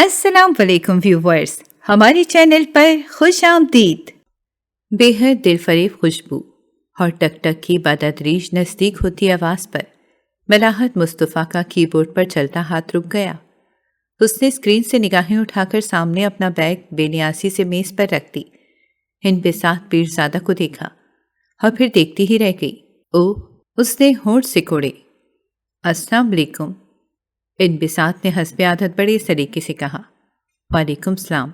السلام علیکم ویورز، ہمارے چینل پر خوش آمدید۔ بے حد دل فریب خوشبو اور ٹک ٹک کی بتدریج نزدیک ہوتی آواز پر ملاحت مصطفیٰ کا کی بورڈ پر چلتا ہاتھ رک گیا۔ اس نے اسکرین سے نگاہیں اٹھا کر سامنے اپنا بیگ بے نیاسی سے میز پر رکھ دی۔ انبساط پیرزادہ کو دیکھا اور پھر دیکھتی ہی رہ گئی۔ اوہ، اس نے ہونٹ سکوڑے۔ السلام علیکم، انبساط نے حسب عادت بڑے سلیقے سے کہا۔ وعلیکم السلام،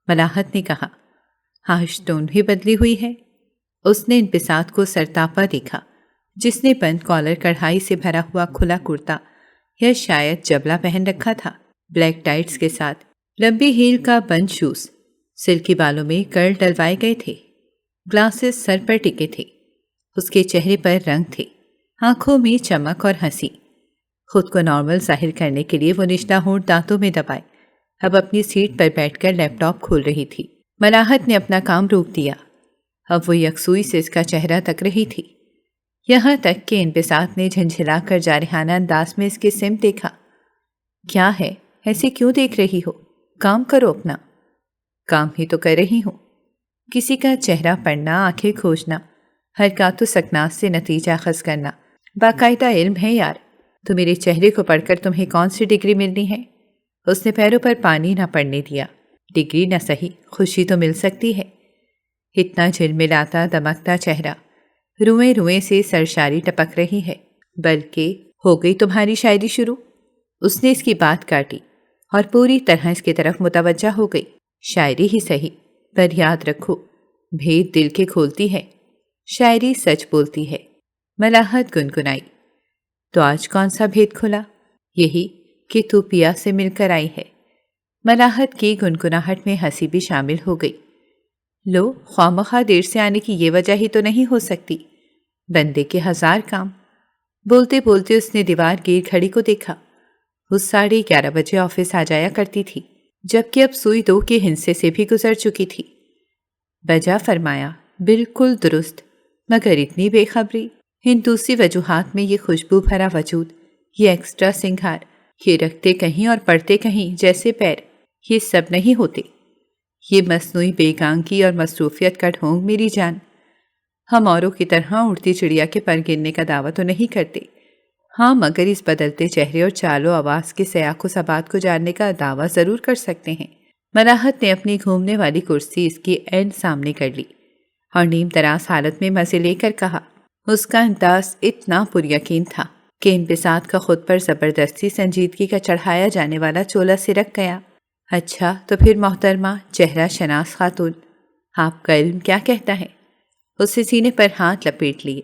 ملاحت نے کہا۔ آج ٹون بھی بدلی ہوئی ہے۔ اس نے انبساط کو سرتاپا دیکھا، جس نے بند کالر کڑھائی سے بھرا ہوا کھلا کرتا یا شاید جبلہ پہن رکھا تھا، بلیک ٹائٹس کے ساتھ لمبی ہیل کا بند شوز، سلکی بالوں میں کرل ڈلوائے گئے تھے، گلاسز سر پر ٹکے تھے۔ اس کے چہرے پر رنگ تھے، آنکھوں میں چمک اور ہنسی۔ خود کو نارمل ظاہر کرنے کے لیے وہ نچلا ہونٹ دانتوں میں دبائے اب اپنی سیٹ پر بیٹھ کر لیپ ٹاپ کھول رہی تھی۔ ملاحت نے اپنا کام روک دیا۔ اب وہ یکسوئی سے اس کا چہرہ تک رہی تھی، یہاں تک کہ انبساط نے جھنجھلا کر جارحانہ انداز میں اس کی سمت دیکھا۔ کیا ہے، ایسے کیوں دیکھ رہی ہو؟ کام کرو اپنا۔ کام ہی تو کر رہی ہوں۔ کسی کا چہرہ پڑھنا، آنکھیں کھوجنا، حرکات و سکنات سے نتیجہ اخذ کرنا باقاعدہ علم ہے یار۔ تو میرے چہرے کو پڑھ کر تمہیں کون سی ڈگری ملنی ہے؟ اس نے پیروں پر پانی نہ پڑنے دیا۔ ڈگری نہ صحیح، خوشی تو مل سکتی ہے۔ اتنا جھلملاتا دمکتا چہرہ، روئیں روئیں سے سرشاری ٹپک رہی ہے۔ بلکہ ہو گئی تمہاری شاعری شروع؟ اس نے اس کی بات کاٹی اور پوری طرح اس کی طرف متوجہ ہو گئی۔ شاعری ہی صحیح، پر یاد رکھو، بھید دل کے کھولتی ہے، شاعری سچ بولتی ہے۔ ملاحت گنگنائی۔ تو آج کون سا بھید کھلا؟ یہی کہ تو پیا سے مل کر آئی ہے۔ ملاحت کی گنگناہٹ میں ہنسی بھی شامل ہو گئی۔ لو، خواہ دیر سے آنے کی یہ وجہ ہی تو نہیں ہو سکتی، بندے کے ہزار کام۔ بولتے بولتے اس نے دیوار گیر گھڑی کو دیکھا۔ وہ 11:30 بجے آفس آ جایا کرتی تھی، جبکہ اب سوئی 2 کے ہندسے سے بھی گزر چکی تھی۔ بجا فرمایا، بالکل درست، مگر اتنی بے خبری۔ ان دوسری وجوہات میں یہ خوشبو بھرا وجود، یہ ایکسٹرا سنگھار، یہ رکھتے کہیں اور پڑھتے کہیں جیسے پیر، یہ سب نہیں ہوتے۔ یہ مصنوعی بیگانگی اور مصروفیت کا ڈھونگ میری جان۔ ہم اوروں کی طرح اڑتی چڑیا کے پر گرنے کا دعویٰ تو نہیں کرتے، ہاں مگر اس بدلتے چہرے اور چال و آواز کے سیاق و ثبات کو جاننے کا دعویٰ ضرور کر سکتے ہیں۔ ملاحت نے اپنی گھومنے والی کرسی اس کی عین سامنے کر لی اور نیم تراس حالت میں مزے لے کر کہا۔ اس کا انداز اتنا پر یقین تھا کہ انبساط کا خود پر زبردستی سنجیدگی کا چڑھایا جانے والا چولا سرک گیا۔ اچھا تو پھر محترمہ چہرہ شناس خاتون، آپ کا علم کیا کہتا ہے؟ اسے سینے پر ہاتھ لپیٹ لیے۔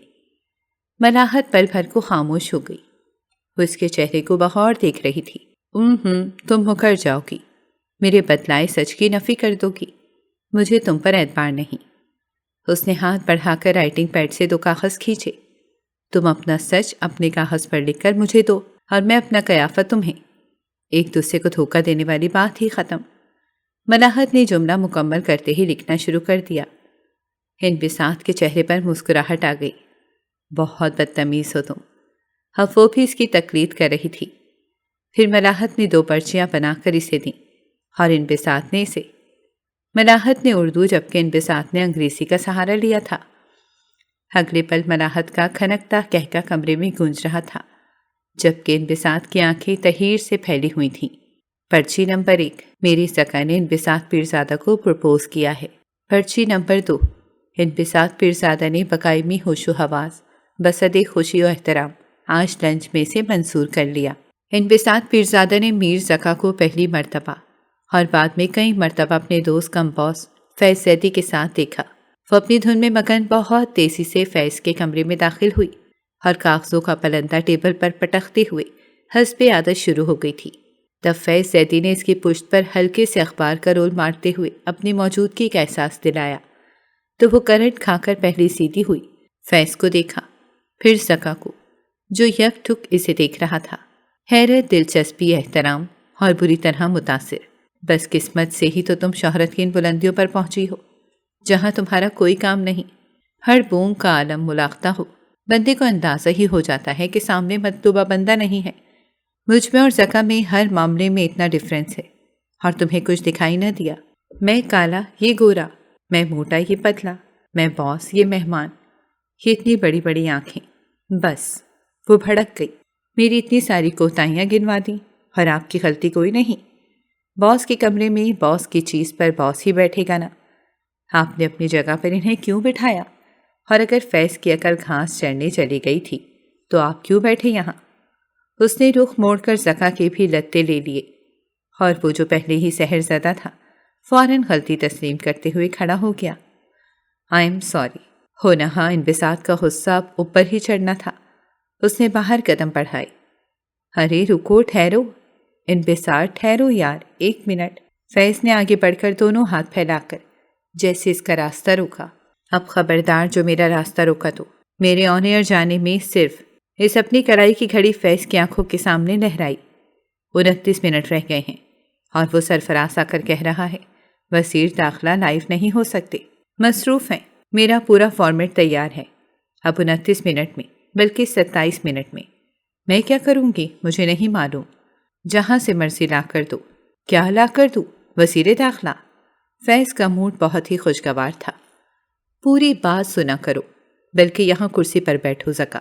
ملاحت پل بھر کو خاموش ہو گئی۔ وہ اس کے چہرے کو بغور دیکھ رہی تھی۔ تم مکر جاؤ گی، میرے بتلائے سچ کی نفی کر دو گی، مجھے تم پر اعتبار نہیں۔ اس نے ہاتھ بڑھا کر رائٹنگ پیڈ سے 2 کاغذ کھینچے۔ تم اپنا سچ اپنے کاغذ پر لکھ کر مجھے دو اور میں اپنا قیافہ تمہیں۔ ایک دوسرے کو دھوکہ دینے والی بات ہی ختم۔ ملاحت نے جملہ مکمل کرتے ہی لکھنا شروع کر دیا۔ انبساط کے چہرے پر مسکراہٹ آ گئی۔ بہت بدتمیز ہو تم۔ اب وہ بھی اس کی تقلید کر رہی تھی۔ پھر ملاحت نے 2 پرچیاں بنا کر اسے دیں اور انبساط نے اسے۔ ملاحت نے اردو جبکہ انبساط نے انگریزی کا سہارا لیا تھا۔ اگلے پل ملاحت کا کھنکتا کہکا کمرے میں گونج رہا تھا، جبکہ انبساط کی آنکھیں تحیر سے پھیلی ہوئی تھیں۔ پرچی نمبر 1، میری سکا نے انبساط پیرزادہ کو پرپوز کیا ہے۔ پرچی نمبر 2، انبساط پیرزادہ نے بقائمی ہوش و حواس بصد خوشی و احترام آج لنچ میں سے منظور کر لیا۔ انبساط پیرزادہ نے میر زکا کو پہلی مرتبہ اور بعد میں کئی مرتبہ اپنے دوست کمپوز فیض زیدی کے ساتھ دیکھا۔ وہ اپنی دھن میں مگن بہت تیزی سے فیض کے کمرے میں داخل ہوئی اور کاغذوں کا پلندہ ٹیبل پر پٹکتے ہوئے حسب عادت شروع ہو گئی تھی۔ تب فیض زیدی نے اس کی پشت پر ہلکے سے اخبار کا رول مارتے ہوئے اپنی موجودگی کا احساس دلایا تو وہ کرنٹ کھا کر پہلی سیدھی ہوئی۔ فیض کو دیکھا، پھر زکا کو جو یک ٹھک اسے دیکھ رہا تھا، حیرت، دلچسپی، احترام اور بری طرح متاثر۔ بس قسمت سے ہی تو تم شہرت کی ان بلندیوں پر پہنچی ہو جہاں تمہارا کوئی کام نہیں، ہر بوم کا عالم ملاقتہ ہو۔ بندے کو اندازہ ہی ہو جاتا ہے کہ سامنے مطلوبہ بندہ نہیں ہے۔ مجھ میں اور زکا میں ہر معاملے میں اتنا ڈفرینس ہے اور تمہیں کچھ دکھائی نہ دیا؟ میں کالا یہ گورا، میں موٹا یہ پتلا، میں باس یہ مہمان، یہ اتنی بڑی بڑی آنکھیں۔ بس وہ بھڑک گئی۔ میری اتنی ساری کوتاہیاں گنوا دیں اور آپ کی غلطی کوئی نہیں؟ باس کے کمرے میں باس کی چیز پر باس ہی بیٹھے گا نا؟ آپ نے اپنی جگہ پر انہیں کیوں بٹھایا؟ اور اگر فیض کی عقل گھاس چرنے چلی گئی تھی تو آپ کیوں بیٹھے یہاں؟ اس نے رخ موڑ کر زکا کے بھی لتے لے لیے اور وہ جو پہلے ہی سحر زدہ تھا فوراً غلطی تسلیم کرتے ہوئے کھڑا ہو گیا۔ I am sorry. ہونہا انبساط کا غصہ اب اوپر ہی چڑھنا تھا۔ اس نے باہر قدم بڑھائے۔ ارے رکو، ٹھہرو انبساط، ٹھہرو یار، 1 منٹ۔ فیض نے آگے بڑھ کر دونوں ہاتھ پھیلا کر جیسے اس کا راستہ روکا۔ اب خبردار جو میرا راستہ روکا تو میرے آنے اور جانے میں صرف اس اپنی کڑائی کی گھڑی فیض کی آنکھوں کے سامنے لہرائی۔ 29 منٹ رہ گئے ہیں اور وہ سرفراز آ کر کہہ رہا ہے وزیر داخلہ لائیو نہیں ہو سکتے، مصروف ہیں، میرا پورا فارمیٹ تیار ہے۔ اب 29 منٹ میں بلکہ 27 منٹ میں کیا کروں گی مجھے نہیں معلوم، جہاں سے مرضی لا کر دو۔ کیا لا کر دوں؟ وزیر داخلہ؟ فیض کا موڈ بہت ہی خوشگوار تھا۔ پوری بات سنا کرو، بلکہ یہاں کرسی پر بیٹھو زکا۔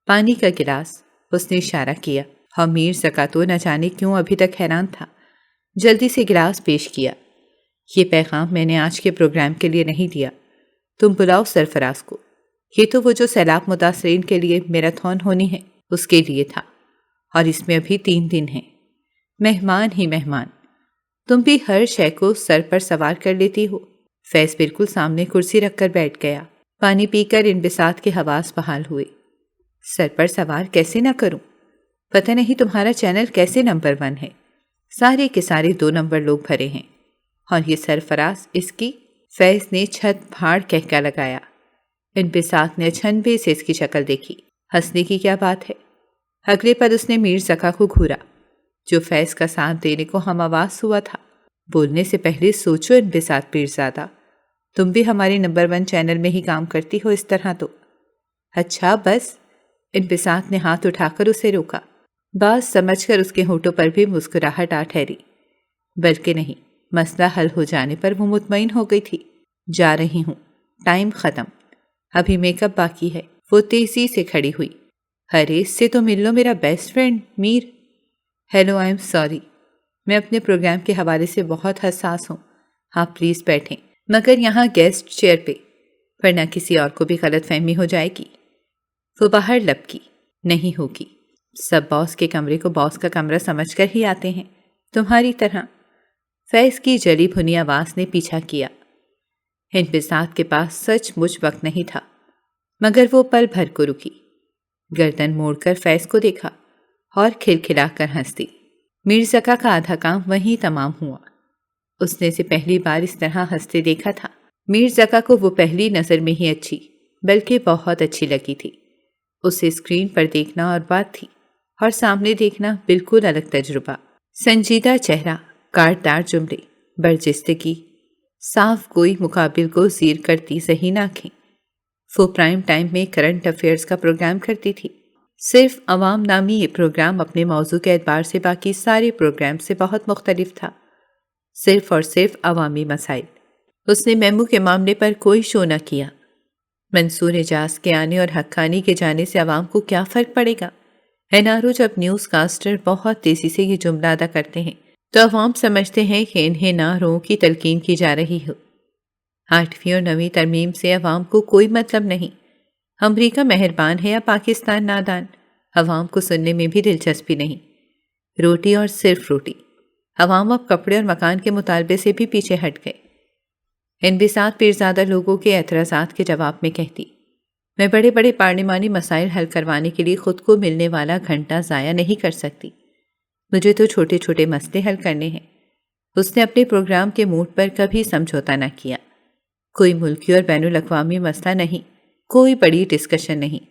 پانی کا گلاس اس نے اشارہ کیا اور میر زکا تو نہ جانے کیوں ابھی تک حیران تھا۔ جلدی سے گلاس پیش کیا۔ یہ پیغام میں نے آج کے پروگرام کے لیے نہیں دیا، تم بلاؤ سرفراز کو۔ یہ تو وہ جو سیلاب متاثرین کے لیے میراتھن ہونی ہے اس کے لیے تھا، اور اس میں ابھی 3 دن ہیں۔ مہمان ہی مہمان، تم بھی ہر شے کو سر پر سوار کر لیتی ہو۔ فیض بالکل سامنے کرسی رکھ کر بیٹھ گیا۔ پانی پی کر انبساط کے حواس بحال ہوئے۔ سر پر سوار کیسے نہ کروں؟ پتہ نہیں تمہارا چینل کیسے نمبر 1 ہے، سارے کے سارے 2 نمبر لوگ بھرے ہیں، اور یہ سرفراز اس کی۔ فیض نے چھت پھاڑ کہکا لگایا۔ انبساط نے اچھنبے سے اس کی شکل دیکھی۔ ہنسنے کی کیا بات ہے؟ اگلے پل اس نے میر زکا کو گھورا جو فیض کا ساتھ دینے کو ہم آواز ہوا تھا۔ بولنے سے پہلے سوچو انبساط پیرزادہ، تم بھی ہمارے نمبر 1 چینل میں ہی کام کرتی ہو اس طرح تو۔ اچھا بس، انبساط نے ہاتھ اٹھا کر اسے روکا۔ بات سمجھ کر اس کے ہونٹوں پر بھی مسکراہٹ آ ٹھہری، بلکہ نہیں، مسئلہ حل ہو جانے پر وہ مطمئن ہو گئی تھی۔ جا رہی ہوں، ٹائم ختم، ابھی میک اپ باقی ہے۔ وہ تیزی سے کھڑی ہوئی۔ ارے اس سے تو مل لو میرا best friend Mir. Hello, I am sorry, میں اپنے پروگرام کے حوالے سے بہت حساس ہوں، آپ پلیز بیٹھیں، مگر یہاں گیسٹ چیئر پہ، ورنہ کسی اور کو بھی غلط فہمی ہو جائے گی۔ وہ باہر لپکی۔ نہیں ہوگی، سب باس کے کمرے کو باس کا کمرہ سمجھ کر ہی آتے ہیں، تمہاری طرح۔ فیض کی جلی بھنی آواز نے پیچھا کیا۔ انبساط کے پاس سچ مچ وقت نہیں تھا، مگر وہ پل بھر کو رکی، گردن موڑ کر فیض کو دیکھا اور کھلکھلا کر ہنس دی۔ میر زکا کا آدھا کام وہیں تمام ہوا۔ اس نے اسے پہلی بار اس طرح ہنستے دیکھا تھا۔ میر زکا کو وہ پہلی نظر میں ہی اچھی، بلکہ بہت اچھی لگی تھی۔ اسے اسکرین پر دیکھنا اور بات تھی، اور سامنے دیکھنا بالکل الگ تجربہ۔ سنجیدہ چہرہ، کاٹدار جملے، برجستگی، صاف کوئی مقابل کو زیر کرتی ذہین آنکھیں۔ وہ پرائم ٹائم میں کرنٹ افیئرز کا پروگرام کرتی تھی۔ صرف عوام نامی یہ پروگرام اپنے موضوع کے اعتبار سے باقی سارے پروگرام سے بہت مختلف تھا۔ صرف اور صرف عوامی مسائل۔ اس نے میمو کے معاملے پر کوئی شو نہ کیا۔ منصور اعجاز کے آنے اور حقانی کے جانے سے عوام کو کیا فرق پڑے گا؟ این آر او جب نیوز کاسٹر بہت تیزی سے یہ جملہ ادا کرتے ہیں تو عوام سمجھتے ہیں کہ انہیں نعروں کی تلقین کی جا رہی ہو۔ 8ویں اور 9ویں ترمیم سے عوام کو کوئی مطلب نہیں۔ امریکہ مہربان ہے یا پاکستان نادان، عوام کو سننے میں بھی دلچسپی نہیں۔ روٹی اور صرف روٹی۔ عوام اب کپڑے اور مکان کے مطالبے سے بھی پیچھے ہٹ گئے۔ انبساط پیرزادہ لوگوں کے اعتراضات کے جواب میں کہتی، میں بڑے بڑے پارلیمانی مسائل حل کروانے کے لیے خود کو ملنے والا گھنٹہ ضائع نہیں کر سکتی، مجھے تو چھوٹے چھوٹے مسئلے حل کرنے ہیں۔ اس نے اپنے پروگرام کے موڈ پر کبھی سمجھوتا نہ کیا۔ کوئی ملکی اور بین الاقوامی مسئلہ نہیں، کوئی بڑی ڈسکشن نہیں،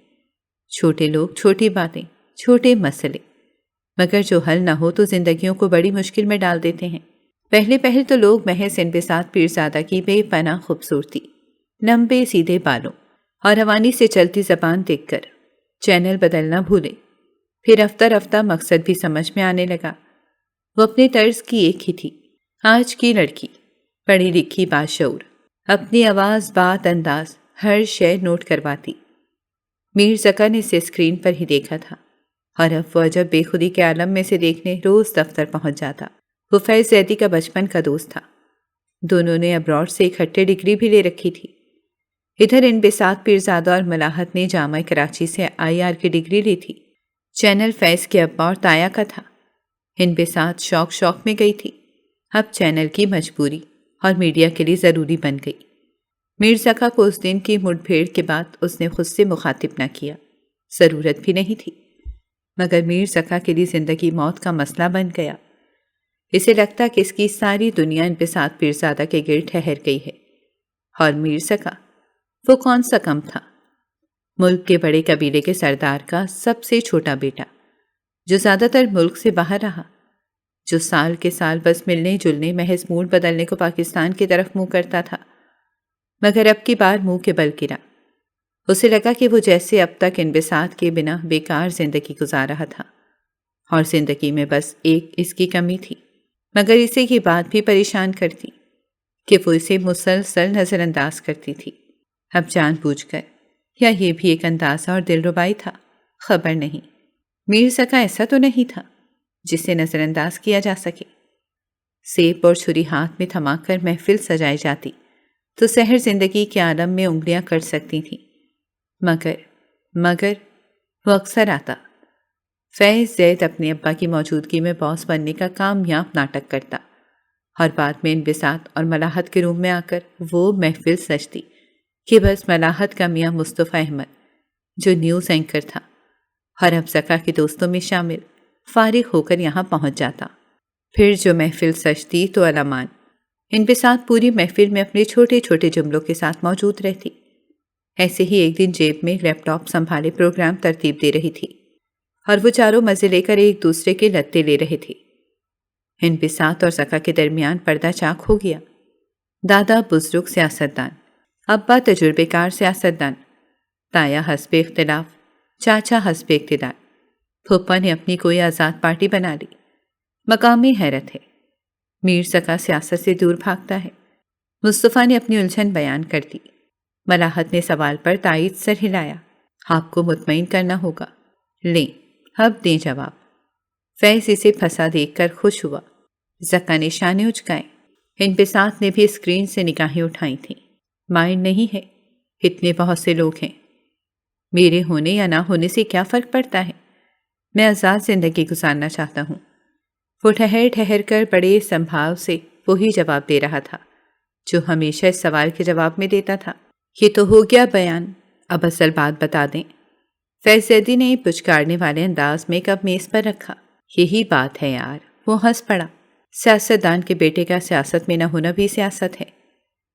چھوٹے لوگ، چھوٹی باتیں، چھوٹے مسئلے، مگر جو حل نہ ہو تو زندگیوں کو بڑی مشکل میں ڈال دیتے ہیں۔ پہلے تو لوگ محض انبساط پیرزادہ کی بے پناہ خوبصورتی، لمبے سیدھے بالوں اور روانی سے چلتی زبان دیکھ کر چینل بدلنا بھولے، پھر رفتہ رفتہ مقصد بھی سمجھ میں آنے لگا۔ وہ اپنے طرز کی ایک ہی تھی، آج کی لڑکی پڑھی لکھی باشعور، اپنی آواز، بات، انداز، ہر شے نوٹ کرواتی۔ میر زکا نے اسے اسکرین پر ہی دیکھا تھا اور اب وہ عجب بے خودی کے عالم میں سے دیکھنے روز دفتر پہنچ جاتا۔ وہ فیض زیدی کا بچپن کا دوست تھا، دونوں نے ابراڈ سے اکٹھے ڈگری بھی لے رکھی تھی۔ ادھر انبساط پیرزادہ اور ملاحت نے جامعہ کراچی سے IR کی ڈگری لی تھی۔ چینل فیض کے ابا اور تایا کا تھا۔ انبساط شوق میں گئی تھی، اب چینل کی مجبوری اور میڈیا کے لیے ضروری بن گئی۔ میر زکا کو اس دن کی مٹ بھیڑ کے بعد اس نے خود سے مخاطب نہ کیا، ضرورت بھی نہیں تھی، مگر میر زکا کے لیے زندگی موت کا مسئلہ بن گیا۔ اسے لگتا کہ اس کی ساری دنیا انبساط پیرزادہ کے گرد ٹھہر گئی ہے، اور میر زکا وہ کون سا کم تھا؟ ملک کے بڑے قبیلے کے سردار کا سب سے چھوٹا بیٹا، جو زیادہ تر ملک سے باہر رہا، جو سال کے سال بس ملنے جلنے، محض موڈ بدلنے کو پاکستان کی طرف منہ کرتا تھا، مگر اب کی بار منہ کے بل گرا۔ اسے لگا کہ وہ جیسے اب تک انبساط کے بنا بیکار زندگی گزار رہا تھا، اور زندگی میں بس ایک اس کی کمی تھی، مگر اسے یہ بات بھی پریشان کرتی کہ وہ اسے مسلسل نظر انداز کرتی تھی، اب جان بوجھ کر، یا یہ بھی ایک اندازہ اور دلربائی تھا، خبر نہیں۔ میر زکا ایسا تو نہیں تھا جسے نظر انداز کیا جا سکے۔ سیب اور چھری ہاتھ میں تھما کر محفل سجائی جاتی تو سحر زندگی کے عالم میں انگلیاں کر سکتی تھیں، مگر وہ اکثر آتا۔ فیض زید اپنے ابا کی موجودگی میں باس بننے کا کامیاب ناٹک کرتا، اور بعد میں انبساط اور ملاحت کے روم میں آ کر وہ محفل سجتی کہ بس ملاحت کا میاں مصطفیٰ احمد، جو نیوز اینکر تھا اور اب زکا کے دوستوں میں شامل، فارغ ہو کر یہاں پہنچ جاتا۔ پھر جو محفل سجتی تو علامان، انبساط پوری محفل میں اپنے چھوٹے چھوٹے جملوں کے ساتھ موجود رہتی۔ ایسے ہی ایک دن جیب میں لیپ ٹاپ سنبھالے پروگرام ترتیب دے رہی تھی، اور وہ چاروں مزے لے کر ایک دوسرے کے لتے لے رہے تھے۔ انبساط اور زکا کے درمیان پردہ چاک ہو گیا۔ دادا بزرگ سیاستدان، ابا تجربے کار سیاستدان، تایا حسب اختلاف، چاچا حسب اقتدار، پھوپھا نے اپنی کوئی آزاد پارٹی بنا لی۔ مقام حیرت ہے، میر زکا سیاست سے دور بھاگتا ہے۔ مصطفیٰ نے اپنی الجھن بیان کر دی۔ ملاحت نے سوال پر تائید سر ہلایا۔ آپ کو مطمئن کرنا ہوگا، لیں اب دیں جواب۔ فیض اسے پھنسا دیکھ کر خوش ہوا۔ زکا نے شانے اچکائے۔ انبساط نے بھی اسکرین سے نگاہیں اٹھائی تھیں۔ مائنڈ نہیں ہے، اتنے بہت سے لوگ ہیں، میرے ہونے یا نہ ہونے سے کیا فرق پڑتا ہے؟ میں آزاد زندگی گزارنا چاہتا ہوں۔ وہ ٹھہر ٹھہر کر بڑے سنبھاؤ سے وہی جواب دے رہا تھا جو ہمیشہ اس سوال کے جواب میں دیتا تھا۔ یہ تو ہو گیا بیان، اب اصل بات بتا دیں۔ فیض زیدی نے پچکارنے والے انداز میں کپ میز پر رکھا۔ یہی بات ہے یار، وہ ہنس پڑا۔ سیاستدان کے بیٹے کا سیاست میں نہ ہونا بھی سیاست ہے۔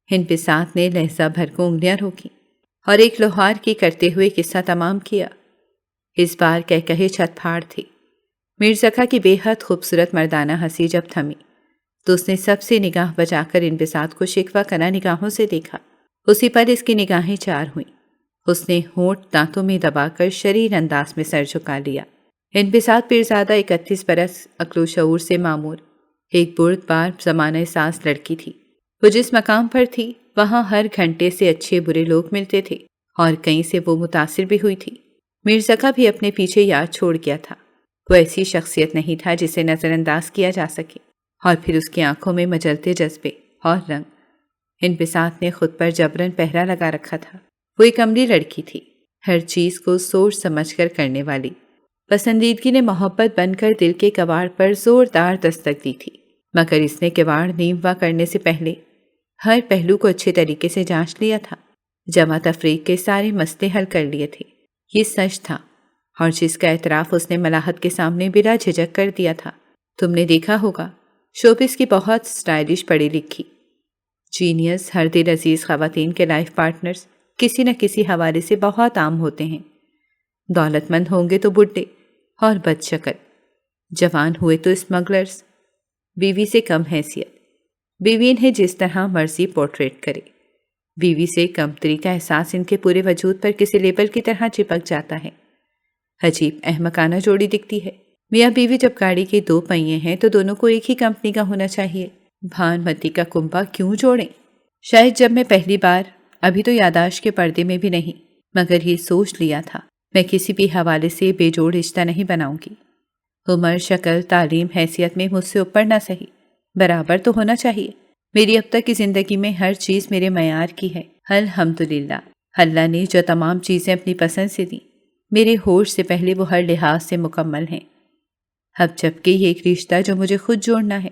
انبساط نے لہجہ بھر کو انگلیاں روکی اور ایک لوہار کی کرتے ہوئے قصہ تمام کیا۔ اس بار کہے چھت پھاڑ تھی۔ میر زکا کی بے حد خوبصورت مردانہ ہنسی جب تھمی تو اس نے سب سے نگاہ بچا کر انبساط کو شکوہ کرا نگاہوں سے دیکھا۔ اسی پر اس کی نگاہیں چار ہوئیں۔ اس نے ہونٹ دانتوں میں دبا کر شریر انداز میں سر جھکا لیا۔ انبساط پیرزادہ 31 برس عقل و شعور سے معمور ایک بردبار زمانہ ساز لڑکی تھی۔ وہ جس مقام پر تھی وہاں ہر گھنٹے سے اچھے برے لوگ ملتے تھے، اور کہیں سے وہ متاثر بھی ہوئی تھی۔ میر زکا بھی اپنے پیچھے یاد چھوڑ گیا تھا۔ وہ ایسی شخصیت نہیں تھا جسے نظر انداز کیا جا سکے، اور پھر اس کی آنکھوں میں مجلتے جذبے اور رنگ۔ انبساط نے خود پر جبراً پہرا لگا رکھا تھا۔ وہ ایک عملی لڑکی تھی، ہر چیز کو سوچ سمجھ کر کرنے والی۔ پسندیدگی نے محبت بن کر دل کے کواڑ پر زوردار دستک دی تھی، مگر اس نے کواڑ نیموا کرنے سے پہلے ہر پہلو کو اچھے طریقے سے جانچ لیا تھا، جمع تفریق کے سارے مسئلے حل کر لیے تھے۔ یہ سچ تھا، اور جس کا اعتراف اس نے ملاحت کے سامنے بلا جھجک کر دیا تھا۔ تم نے دیکھا ہوگا، شوبز کی بہت سٹائلش پڑھی لکھی جینیس، ہر دل عزیز خواتین کے لائف پارٹنرز کسی نہ کسی حوالے سے بہت عام ہوتے ہیں۔ دولت مند ہوں گے تو بڈھے اور بد شکل، جوان ہوئے تو اسمگلرز، بیوی سے کم حیثیت، بیوی انہیں جس طرح مرضی پورٹریٹ کرے، بیوی سے کم تری کا احساس ان کے پورے وجود پر کسی لیبل کی طرح چپک جاتا ہے۔ عجیب احمقانہ جوڑی دکھتی ہے۔ میاں بیوی جب گاڑی کے دو پہیے ہیں تو دونوں کو ایک ہی کمپنی کا ہونا چاہیے۔ بھانمتی کا کنبہ کیوں جوڑیں؟ شاید جب میں پہلی بار، ابھی تو یادداشت کے پردے میں بھی نہیں، مگر یہ سوچ لیا تھا میں کسی بھی حوالے سے بے جوڑ رشتہ نہیں بناؤں گی۔ عمر، شکل، تعلیم، حیثیت میں مجھ سے اوپر نہ سہی، برابر تو ہونا چاہیے۔ میری اب تک کی زندگی میں ہر چیز میرے معیار کی ہے، الحمدللہ۔ اللہ نے جو تمام چیزیں اپنی پسند سے دیں، میرے ہوش سے پہلے وہ ہر لحاظ سے مکمل ہیں۔ اب جبکہ یہ ایک رشتہ جو مجھے خود جوڑنا ہے،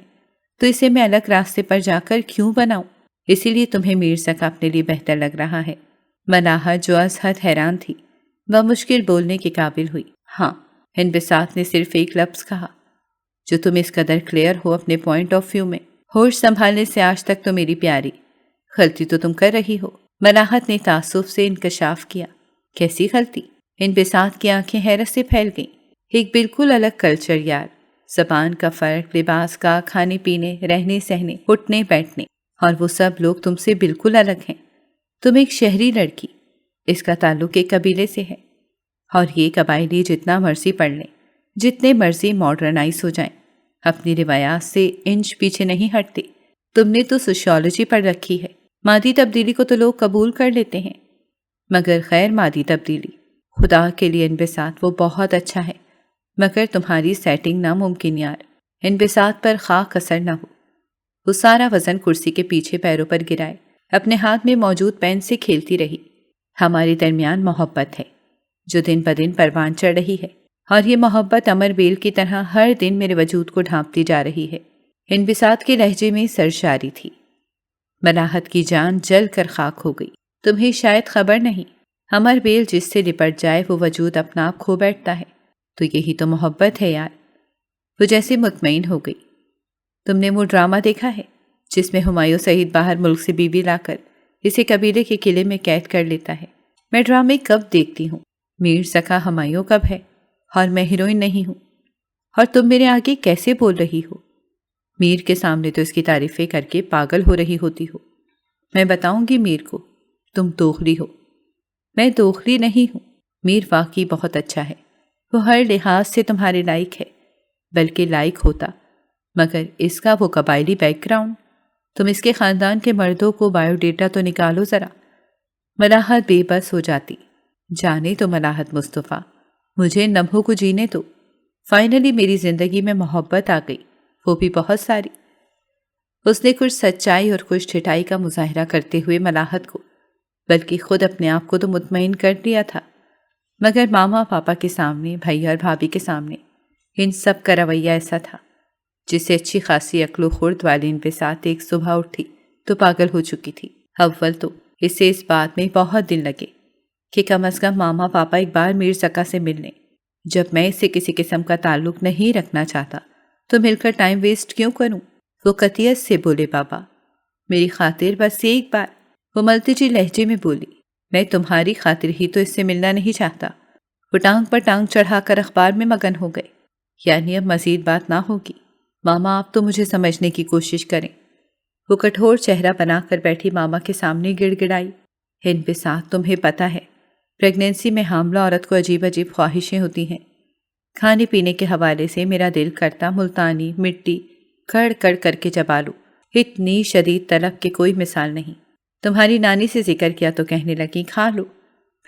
تو اسے میں الگ راستے پر جا کر کیوں بناؤں؟ اسی لیے تمہیں میر سکا اپنے لیے بہتر لگ رہا ہے۔ ملاحت جو از حد حیران تھی، وہ مشکل بولنے کے قابل ہوئی۔ ہاں، انبساط نے صرف ایک لفظ کہا، جو تم اس قدر کلیئر ہو اپنے پوائنٹ آف ویو میں۔ ہوش سنبھالنے سے آج تک تو میری پیاری، غلطی تو تم کر رہی ہو۔ ملاحت نے تعصب سے انکشاف کیا۔ کیسی غلطی؟ انبساط کی آنکھیں حیرت سے پھیل گئیں۔ ایک بالکل الگ کلچر یار، زبان کا فرق، لباس کا، کھانے پینے، رہنے سہنے، اٹھنے بیٹھنے، اور وہ سب لوگ تم سے بالکل الگ ہیں۔ تم ایک شہری لڑکی، اس کا تعلق ایک قبیلے سے ہے، اور یہ قبائلی جتنا مرضی پڑھ لیں، جتنے مرضی ماڈرنائز ہو جائیں، اپنی روایات سے انچ پیچھے نہیں ہٹتے۔ تم نے تو سوشیالوجی پڑھ رکھی ہے، مادی تبدیلی کو تو لوگ قبول کر لیتے ہیں، مگر غیر مادی تبدیلی، خدا کے لیے انبساط وہ بہت اچھا ہے، مگر تمہاری سیٹنگ ناممکن یار۔ انبساط پر خاک اثر نہ ہو۔ وہ سارا وزن کرسی کے پیچھے پیروں پر گرائے اپنے ہاتھ میں موجود پین سے کھیلتی رہی۔ ہمارے درمیان محبت ہے جو دن بدن پروان چڑھ رہی ہے، اور یہ محبت امر بیل کی طرح ہر دن میرے وجود کو ڈھانپتی جا رہی ہے۔ انبساط کے لہجے میں سرشاری تھی۔ ملاحت کی جان جل کر خاک ہو گئی۔ تمہیں شاید خبر نہیں، امر بیل جس سے لپٹ جائے وہ وجود اپنا آپ کھو بیٹھتا ہے، تو یہی تو محبت ہے یار۔ وہ جیسے مطمئن ہو گئی۔ تم نے وہ ڈرامہ دیکھا ہے جس میں ہمایوں سعید باہر ملک سے بیوی لا کر اسے قبیلے کے قلعے میں قید کر لیتا ہے؟ میں ڈرامے کب دیکھتی ہوں، میر سکا ہمایوں کب ہے، اور میں ہیروئن نہیں ہوں، اور تم میرے آگے کیسے بول رہی ہو؟ میر کے سامنے تو اس کی تعریفیں کر کے پاگل ہو رہی ہوتی ہو۔ میں بتاؤں گی میر کو تم دوغلی ہو۔ میں دوغلی نہیں ہوں، میر واقعی بہت اچھا ہے، وہ ہر لحاظ سے تمہارے لائق ہے، بلکہ لائق ہوتا، مگر اس کا وہ قبائلی بیک گراؤنڈ۔ تم اس کے خاندان کے مردوں کو بایو ڈیٹا تو نکالو ذرا۔ ملاحت بے بس ہو جاتی۔ جانے تو ملاحت مصطفیٰ، مجھے لمحوں کو جینے دو۔ فائنلی میری زندگی میں محبت آ گئی، وہ بھی بہت ساری۔ اس نے کچھ سچائی اور کچھ ٹھٹائی کا مظاہرہ کرتے ہوئے ملاحت کو، بلکہ خود اپنے آپ کو تو مطمئن کر لیا تھا، مگر ماما پاپا کے سامنے، بھائی اور بھابھی کے سامنے ان سب کا رویہ ایسا تھا جسے اچھی خاصی عقل و خرد والی انبساط ایک صبح اٹھی تو پاگل ہو چکی تھی۔ اول تو اسے اس بات میں بہت دن لگے کہ کم از کم ماما پاپا ایک بار میر سکا سے ملنے۔ جب میں اسے کسی قسم کا تعلق نہیں رکھنا چاہتا تو مل کر ٹائم ویسٹ کیوں کروں؟ وہ قطعیت سے بولے، بابا میری خاطر بس ایک بار۔ وہ ملتجی لہجے میں بولی، میں تمہاری خاطر ہی تو اس سے ملنا نہیں چاہتا۔ وہ ٹانگ پر ٹانگ چڑھا کر اخبار میں مگن ہو گئے۔ یعنی اب مزید بات نہ ہوگی؟ ماما آپ تو مجھے سمجھنے کی کوشش کریں۔ وہ کٹھور چہرہ بنا کر بیٹھی ماما کے سامنے گڑ گڑائی، انبساط تمہیں پتہ ہے پریگنینسی میں حاملہ عورت کو عجیب عجیب خواہشیں ہوتی ہیں۔ کھانے پینے کے حوالے سے میرا دل کرتا ملتانی مٹی کڑ کڑ کر کے چبا لوں، اتنی شدید طلب کی کوئی مثال نہیں۔ تمہاری نانی سے ذکر کیا تو کہنے لگی کھا لو،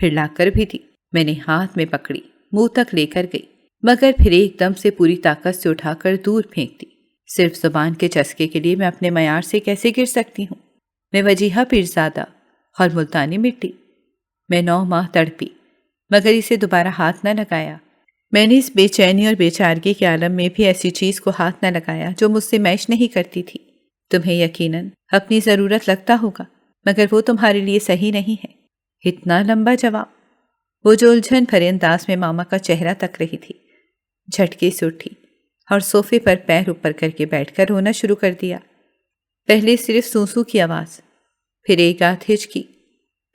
پھر لا کر بھی دی۔ میں نے ہاتھ میں پکڑی، منہ تک لے کر گئی، مگر پھر ایک دم سے پوری طاقت سے اٹھا کر دور پھینک دی۔ صرف زبان کے چسکے کے لیے میں اپنے معیار سے کیسے گر سکتی ہوں؟ میں وجیہہ پیرزادہ اور ملتانی مٹی۔ میں 9 ماہ تڑپی، مگر اسے دوبارہ ہاتھ نہ لگایا۔ میں نے اس بے چینی اور بے چارگی کے عالم میں بھی ایسی چیز کو ہاتھ نہ لگایا جو مجھ سے میچ نہیں کرتی تھی۔ تمہیں یقیناً اپنی ضرورت لگتا ہوگا، مگر وہ تمہارے لیے صحیح نہیں ہے۔ اتنا لمبا جواب؟ وہ جو الجھن بھرے انداز میں ماما کا چہرہ تک رہی تھی، جھٹکے سے اٹھی اور صوفے پر پیر اوپر کر کے بیٹھ کر رونا شروع کر دیا۔ پہلے صرف سوسو کی آواز، پھر ایک آدھ ہچکی،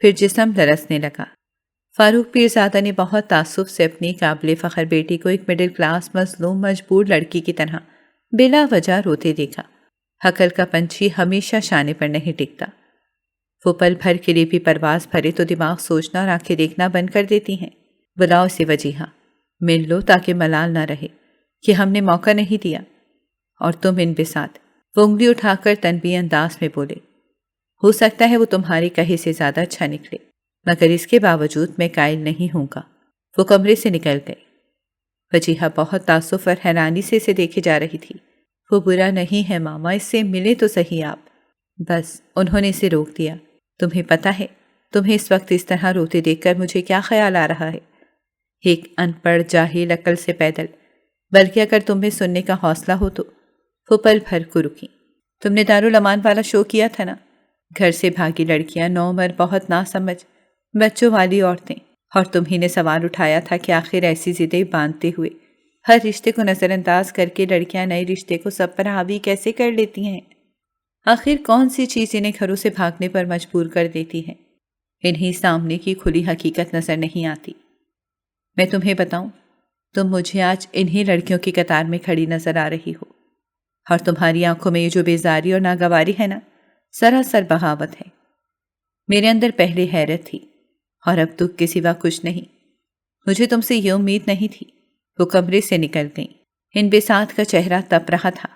پھر جسم لرزنے لگا۔ فاروق پیرزادہ نے بہت تعصب سے اپنی قابل فخر بیٹی کو ایک مڈل کلاس مظلوم مجبور لڑکی کی طرح بلا وجہ روتے دیکھا۔ عقل کا پنچھی ہمیشہ شانے پر نہیں ٹکتا۔ وہ پل بھر کے لیے بھی پرواز بھرے تو دماغ سوچنا اور آنکھیں دیکھنا بند کر دیتی ہیں۔ بلاؤ اسے وجیہہ، مل لو تاکہ ملال نہ رہے کہ ہم نے موقع نہیں دیا۔ اور تم انبساط، وہ انگلی اٹھا کر تنبیہ انداز میں بولے، ہو سکتا ہے وہ تمہارے کہے سے زیادہ اچھا نکلے، مگر اس کے باوجود میں قائل نہیں ہوں گا۔ وہ کمرے سے نکل گئے۔ وجیہہ بہت تعصب اور حیرانی سے اسے دیکھے جا رہی تھی۔ وہ برا نہیں ہے ماما، اس سے ملے تو صحیح آپ۔ بس انہوں نے اسے روک دیا۔ تمہیں پتہ ہے تمہیں اس وقت اس طرح روتے دیکھ کر مجھے کیا خیال آ رہا ہے؟ ایک ان پڑھ جاہل عقل سے پیدل، بلکہ اگر تمہیں سننے کا حوصلہ ہو تو۔ وہ پل بھر کو رکی۔ تم نے دارالامان والا شو کیا تھا نا؟ گھر سے بھاگی لڑکیاں، نوعمر بہت ناسمجھ بچوں والی عورتیں، اور تمہیں نے سوال اٹھایا تھا کہ آخر ایسی ضدیں باندھتے ہوئے ہر رشتے کو نظر انداز کر کے لڑکیاں نئے رشتے کو سب پر حاوی کیسے کر لیتی ہیں؟ آخر کون سی چیز انہیں گھروں سے بھاگنے پر مجبور کر دیتی ہے؟ انہیں سامنے کی کھلی حقیقت نظر نہیں آتی۔ میں تمہیں بتاؤں، تم مجھے آج انہی لڑکیوں کی قطار میں کھڑی نظر آ رہی ہو، اور تمہاری آنکھوں میں یہ جو بیزاری اور ناگواری ہے نا، سراسر بغاوت ہے۔ میرے اندر پہلے حیرت تھی، اور اب دکھ کے سوا کچھ نہیں۔ مجھے تم سے یہ امید نہیں تھی۔ وہ کمرے سے نکل گئیں۔ انبساط کا چہرہ تپ رہا تھا۔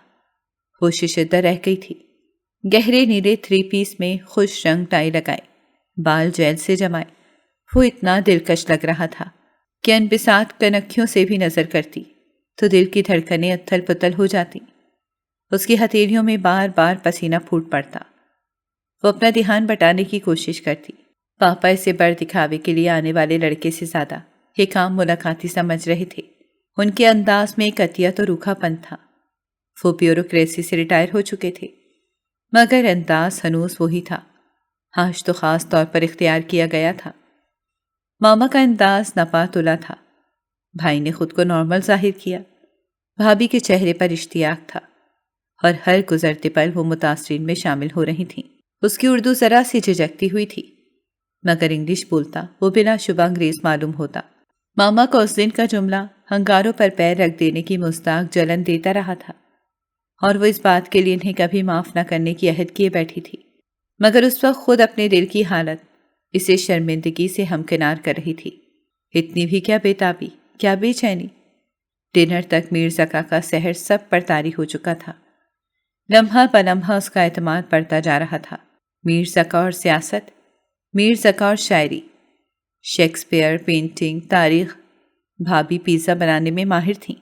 وہ ششدر رہ گئی تھی۔ گہرے نیلے 3 پیس میں خوش رنگ ٹائی لگائے، بال جیل سے جمائے، وہ اتنا دلکش لگ رہا تھا کہ انبساط کنکھیوں سے بھی نظر کرتی تو دل کی دھڑکنیں اتھل پتل ہو جاتی۔ اس کی ہتھیلیوں میں بار بار پسینہ پھوٹ پڑتا۔ وہ اپنا دھیان بٹانے کی کوشش کرتی۔ پاپا اسے بڑ دکھاوے کے لیے آنے والے لڑکے سے زیادہ ایک عام ملاقاتی سمجھ رہے تھے۔ ان کے انداز میں ایک عطیت اور روکھا پن تھا۔ وہ بیوروکریسی سے ریٹائر ہو چکے تھے، مگر انداز ہنوز وہی تھا۔ آج تو خاص طور پر اختیار کیا گیا تھا۔ ماما کا انداز نپا تلا تھا۔ بھائی نے خود کو نارمل ظاہر کیا۔ بھابھی کے چہرے پر اشتیاق تھا، اور ہر گزرتے پل وہ متاثرین میں شامل ہو رہی تھیں۔ اس کی اردو ذرا سی جھجکتی ہوئی تھی، مگر انگلش بولتا وہ بلا شبہ انگریز معلوم ہوتا۔ ماما کو اس دن کا جملہ ہنگاروں پر پیر رکھ دینے کی مستاق جلن دیتا رہا تھا، اور وہ اس بات کے لیے انہیں کبھی معاف نہ کرنے کی عہد کیے بیٹھی تھی، مگر اس وقت خود اپنے دل کی حالت اسے شرمندگی سے ہمکنار کر رہی تھی۔ اتنی بھی کیا بیتابی، کیا بے چینی۔ ڈنر تک میر زکا کا سحر سب پر طاری ہو چکا تھا۔ لمحہ بلمحہ اس کا اعتماد بڑھتا جا رہا تھا۔ میر زکا اور سیاست، میر زکا اور شاعری، شیکسپیئر، پینٹنگ، تاریخ۔ بھابھی پیزا بنانے میں ماہر تھیں۔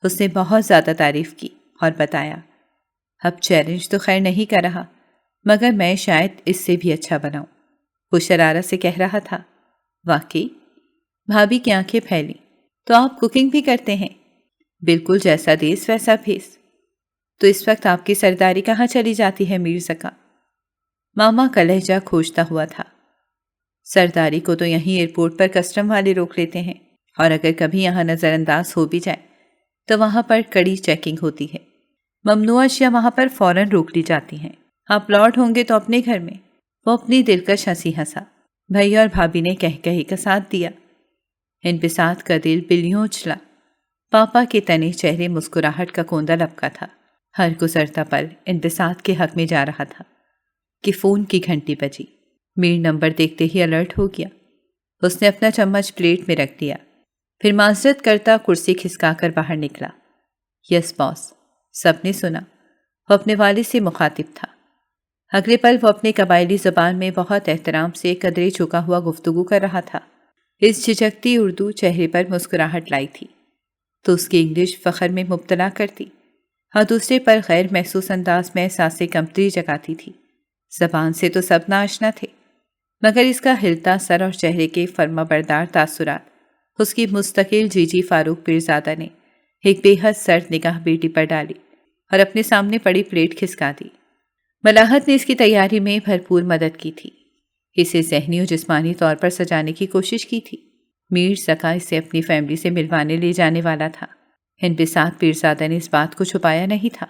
اس نے بہت زیادہ تعریف کی اور بتایا، اب چیلنج تو خیر نہیں کر رہا، مگر میں شاید اس سے بھی اچھا بناؤں۔ وہ شرارت سے کہہ رہا تھا۔ واقعی؟ بھابھی کی آنکھیں پھیلیں۔ تو آپ کوکنگ بھی کرتے ہیں؟ بالکل، جیسا دیس ویسا بھیس۔ تو اس وقت آپ کی سرداری کہاں چلی جاتی ہے میر زکا؟ ماما کا لہجہ کھوجتا ہوا تھا۔ سرداری کو تو یہیں ایئرپورٹ پر کسٹم والے روک لیتے ہیں، اور اگر کبھی یہاں نظر انداز ہو بھی جائے تو وہاں پر کڑی چیکنگ ہوتی ہے۔ ممنوع اشیاء وہاں پر فوراً روک لی جاتی ہیں۔ آپ لارڈ ہوں گے تو اپنے گھر میں۔ وہ اپنی دلکش ہنسی ہنسا۔ بھائی اور بھابھی نے کہے کا ساتھ دیا۔ انبساط کا دل بلیوں اچھلا۔ پاپا کے تنے چہرے مسکراہٹ کا کوندا لپکا تھا۔ ہر گزرتا پل انبساط کے حق میں جا رہا تھا کہ فون کی گھنٹی بجی۔ میر نمبر دیکھتے ہی الرٹ ہو گیا۔ اس نے اپنا چمچ پلیٹ میں رکھ دیا، پھر معذرت کرتا کرسی کھسکا کر باہر نکلا۔ یس باس، سب نے سنا۔ وہ اپنے والد سے مخاطب تھا۔ اگلے پل وہ اپنے قبائلی زبان میں بہت احترام سے قدرے چکا ہوا گفتگو کر رہا تھا۔ اس جھجکتی اردو چہرے پر مسکراہٹ لائی تھی تو اس کی انگلش فخر میں مبتلا کرتی، اور دوسرے پر غیر محسوس انداز میں احساس کمتری جگاتی تھی۔ زبان سے تو سب ناشنا تھے، مگر اس کا ہلتا سر اور چہرے کے فرما بردار تاثرات اس کی مستقل جی فاروق پیرزادہ نے ایک بے حد سرد نگاہ بیٹی پر ڈالی اور اپنے سامنے پڑی پلیٹ کھسکا دی۔ ملاحت نے اس کی تیاری میں بھرپور مدد کی تھی، اسے ذہنی و جسمانی طور پر سجانے کی کوشش کی تھی۔ میر زکا اسے اپنی فیملی سے ملوانے لے جانے والا تھا۔ انبساط پیرزادہ نے اس بات کو چھپایا نہیں تھا،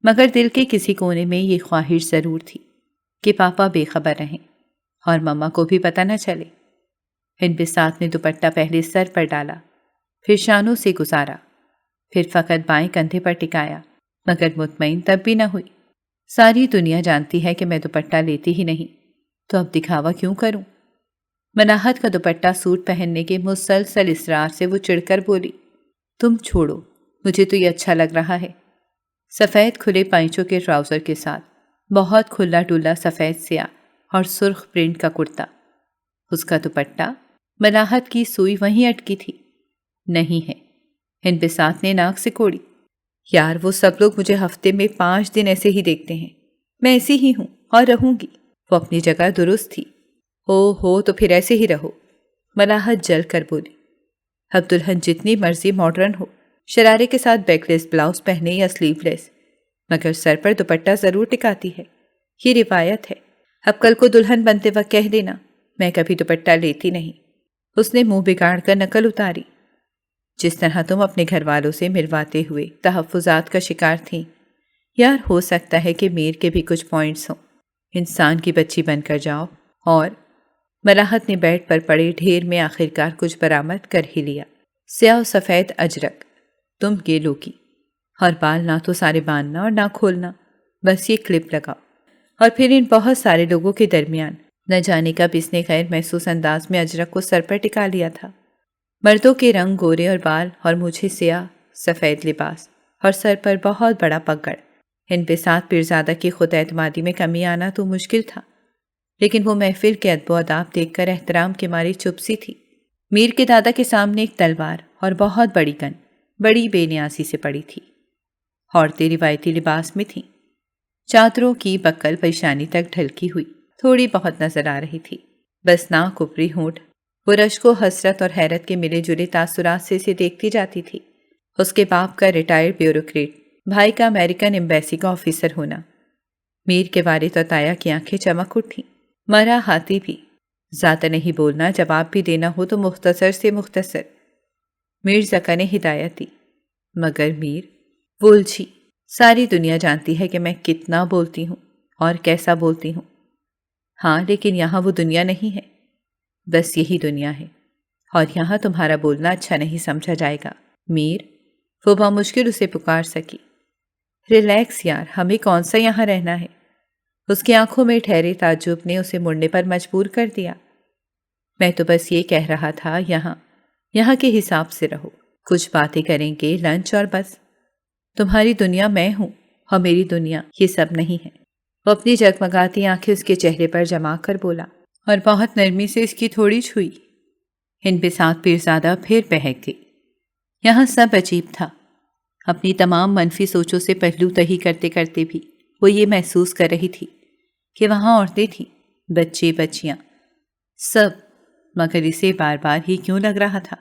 مگر دل کے کسی کونے میں یہ خواہش ضرور تھی کہ پاپا بے خبر رہیں اور مما کو بھی پتہ نہ چلے۔ انبساط نے دوپٹہ پہلے سر پر ڈالا، پھر شانوں سے گزارا، پھر فقط بائیں کندھے پر ٹکایا، مگر مطمئن تب بھی نہ ہوئی۔ ساری دنیا جانتی ہے کہ میں دوپٹہ لیتی ہی نہیں، تو اب دکھاوا کیوں کروں؟ ملاحت کا دوپٹہ سوٹ پہننے کے مسلسل اصرار سے وہ چڑھ کر بولی، تم چھوڑو، مجھے تو یہ اچھا لگ رہا ہے۔ سفید کھلے پائچوں کے ٹراؤزر کے ساتھ بہت کھلا ڈلا سفید سیاہ اور سرخ پرنٹ کا کرتا۔ اس کا دوپٹہ، ملاحت کی سوئی وہیں اٹکی تھی۔ نہیں ہے، انبساط نے ناک سے کوڑی۔ یار وہ سب لوگ مجھے ہفتے میں 5 دن ایسے ہی دیکھتے ہیں، میں ایسی ہی ہوں اور رہوں گی۔ وہ اپنی جگہ درست تھی۔ او ہو تو پھر ایسے ہی رہو، ملاحت جل کر بولی۔ اب دلہن جتنی مرضی ماڈرن ہو، شرارے کے ساتھ بیک لیس بلاؤز پہنے یا سلیو لیس، مگر سر پر دوپٹہ ضرور ٹکاتی ہے، یہ روایت ہے۔ اب کل کو دلہن بنتے وقت کہہ دینا میں کبھی دوپٹہ لیتی نہیں۔ اس نے منہ بگاڑ کر نقل اتاری۔ جس طرح تم اپنے گھر والوں سے ملواتے ہوئے تحفظات کا شکار تھیں، یار ہو سکتا ہے کہ میر کے بھی کچھ پوائنٹس ہوں۔ انسان کی بچی بن کر جاؤ۔ اور ملاحت نے بیڈ پر پڑے ڈھیر میں آخرکار کچھ برآمد کر ہی لیا۔ سیاہ و سفید اجرک، تم گیلو کی، اور بال نہ تو سارے باندھنا اور نہ کھولنا، بس یہ کلپ لگاؤ۔ اور پھر ان بہت سارے لوگوں کے درمیان نہ جانے کب اس نے غیر محسوس انداز میں اجرک کو سر پر ٹکا لیا تھا۔ مردوں کے رنگ گورے اور بال اور مجھے سیاہ سفید لباس اور سر پر بہت بڑا پگڑ، ان بساط پیرزادہ کی خود اعتمادی میں کمی آنا تو مشکل تھا، لیکن وہ محفل کے ادب و آداب دیکھ کر احترام کے ماری چپ سی تھی۔ میر کے دادا کے سامنے ایک تلوار اور بہت بڑی گن بڑی بے نیازی سے پڑی تھی۔ عورتیں روایتی لباس میں تھیں، چادروں کی بکل پیشانی تک ڈھلکی ہوئی تھوڑی بہت نظر آ رہی تھی، بس ناک کپری ہونٹ وہ رشک و حسرت اور حیرت کے ملے جلے تاثرات سے اسے دیکھتی جاتی تھی۔ اس کے باپ کا ریٹائرڈ بیوروکریٹ، بھائی کا امریکن ایمبیسی کا آفیسر ہونا۔ میر کے والد اور تایا کی آنکھیں چمک اٹھیں۔ مرا ہاتھی بھی، زیادہ نہیں بولنا، جواب بھی دینا ہو تو مختصر سے مختصر۔ میر زکا نے ہدایت دی۔ مگر میر وہ الجھی۔ ساری دنیا جانتی ہے کہ میں کتنا بولتی ہوں اور کیسا بولتی ہوں۔ ہاں، لیکن یہاں وہ دنیا نہیں ہے، بس یہی دنیا ہے، اور یہاں تمہارا بولنا اچھا نہیں سمجھا جائے گا۔ میر، وہ بامشکل اسے پکار سکی۔ ریلیکس یار، ہمیں کون سا یہاں رہنا ہے؟ اس کی آنکھوں میں ٹھہرے تعجب نے اسے مڑنے پر مجبور کر دیا۔ میں تو بس یہ کہہ رہا تھا، یہاں کے حساب سے رہو، کچھ باتیں کریں گے، لنچ اور بس۔ تمہاری دنیا میں ہوں اور میری دنیا یہ سب نہیں ہے۔ وہ اپنی جگمگاتی آنکھیں اس کے چہرے پر جما کر بولا، اور بہت نرمی سے اس کی تھوڑی چھوئی۔ ان بساط پیرزادہ پھر بہک گئی۔ یہاں سب عجیب تھا۔ اپنی تمام منفی سوچوں سے پہلو تہی کرتے کرتے بھی وہ یہ محسوس کر رہی تھی کہ وہاں عورتیں تھیں، بچے بچیاں، سب، مگر اسے بار بار ہی کیوں لگ رہا تھا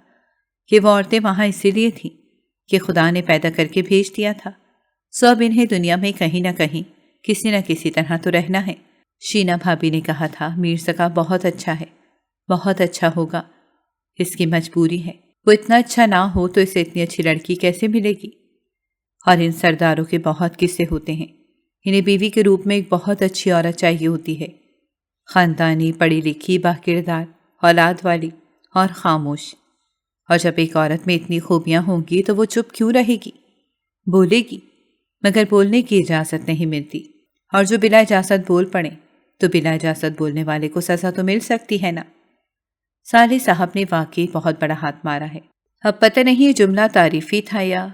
کہ وہ عورتیں وہاں اسی لیے تھیں کہ خدا نے پیدا کر کے بھیج دیا تھا۔ سب انہیں دنیا میں کہیں نہ کہیں کسی نہ کسی طرح تو رہنا ہے۔ شینا بھابی نے کہا تھا میر زکا بہت اچھا ہے، بہت اچھا ہوگا، اس کی مجبوری ہے۔ وہ اتنا اچھا نہ ہو تو اسے اتنی اچھی لڑکی کیسے ملے گی؟ اور ان سرداروں کے بہت قصے ہوتے ہیں، انہیں بیوی کے روپ میں ایک بہت اچھی عورت چاہیے ہوتی ہے، خاندانی، پڑھی لکھی، باکردار، اولاد والی اور خاموش۔ اور جب ایک عورت میں اتنی خوبیاں ہوں گی تو وہ چپ کیوں رہے گی؟ بولے گی، مگر بولنے کی اجازت نہیں ملتی، اور جو بلا اجازت بول پڑے تو بلا اجازت بولنے والے کو سزا تو مل سکتی ہے نا۔ صالح صاحب نے واقعی بہت بڑا ہاتھ مارا ہے۔ اب پتہ نہیں یہ جملہ تعریفی تھا یا،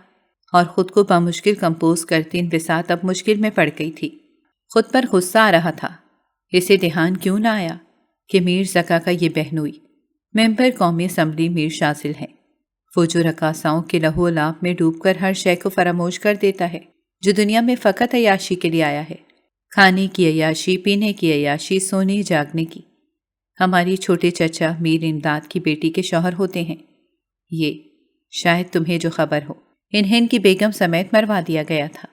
اور خود کو بامشکل کمپوز کرتی انبساط اب مشکل میں پڑ گئی تھی۔ خود پر غصہ آ رہا تھا۔ اسے دھیان کیوں نہ آیا کہ میر زکا کا یہ بہنوئی ممبر قومی اسمبلی میر شاذل ہے، وہ جو رقاصاؤں کے لہو و لعاب میں ڈوب کر ہر شے کو فراموش کر دیتا ہے، جو دنیا میں فقط عیاشی کے لیے آیا ہے، کھانے کی عیاشی، پینے کی عیاشی، سونے جاگنے کی۔ ہماری چھوٹے چچا میر امداد کی بیٹی کے شوہر ہوتے ہیں۔ یہ شاید تمہیں جو خبر ہو، انہیں ان کی بیگم سمیت مروا دیا گیا تھا۔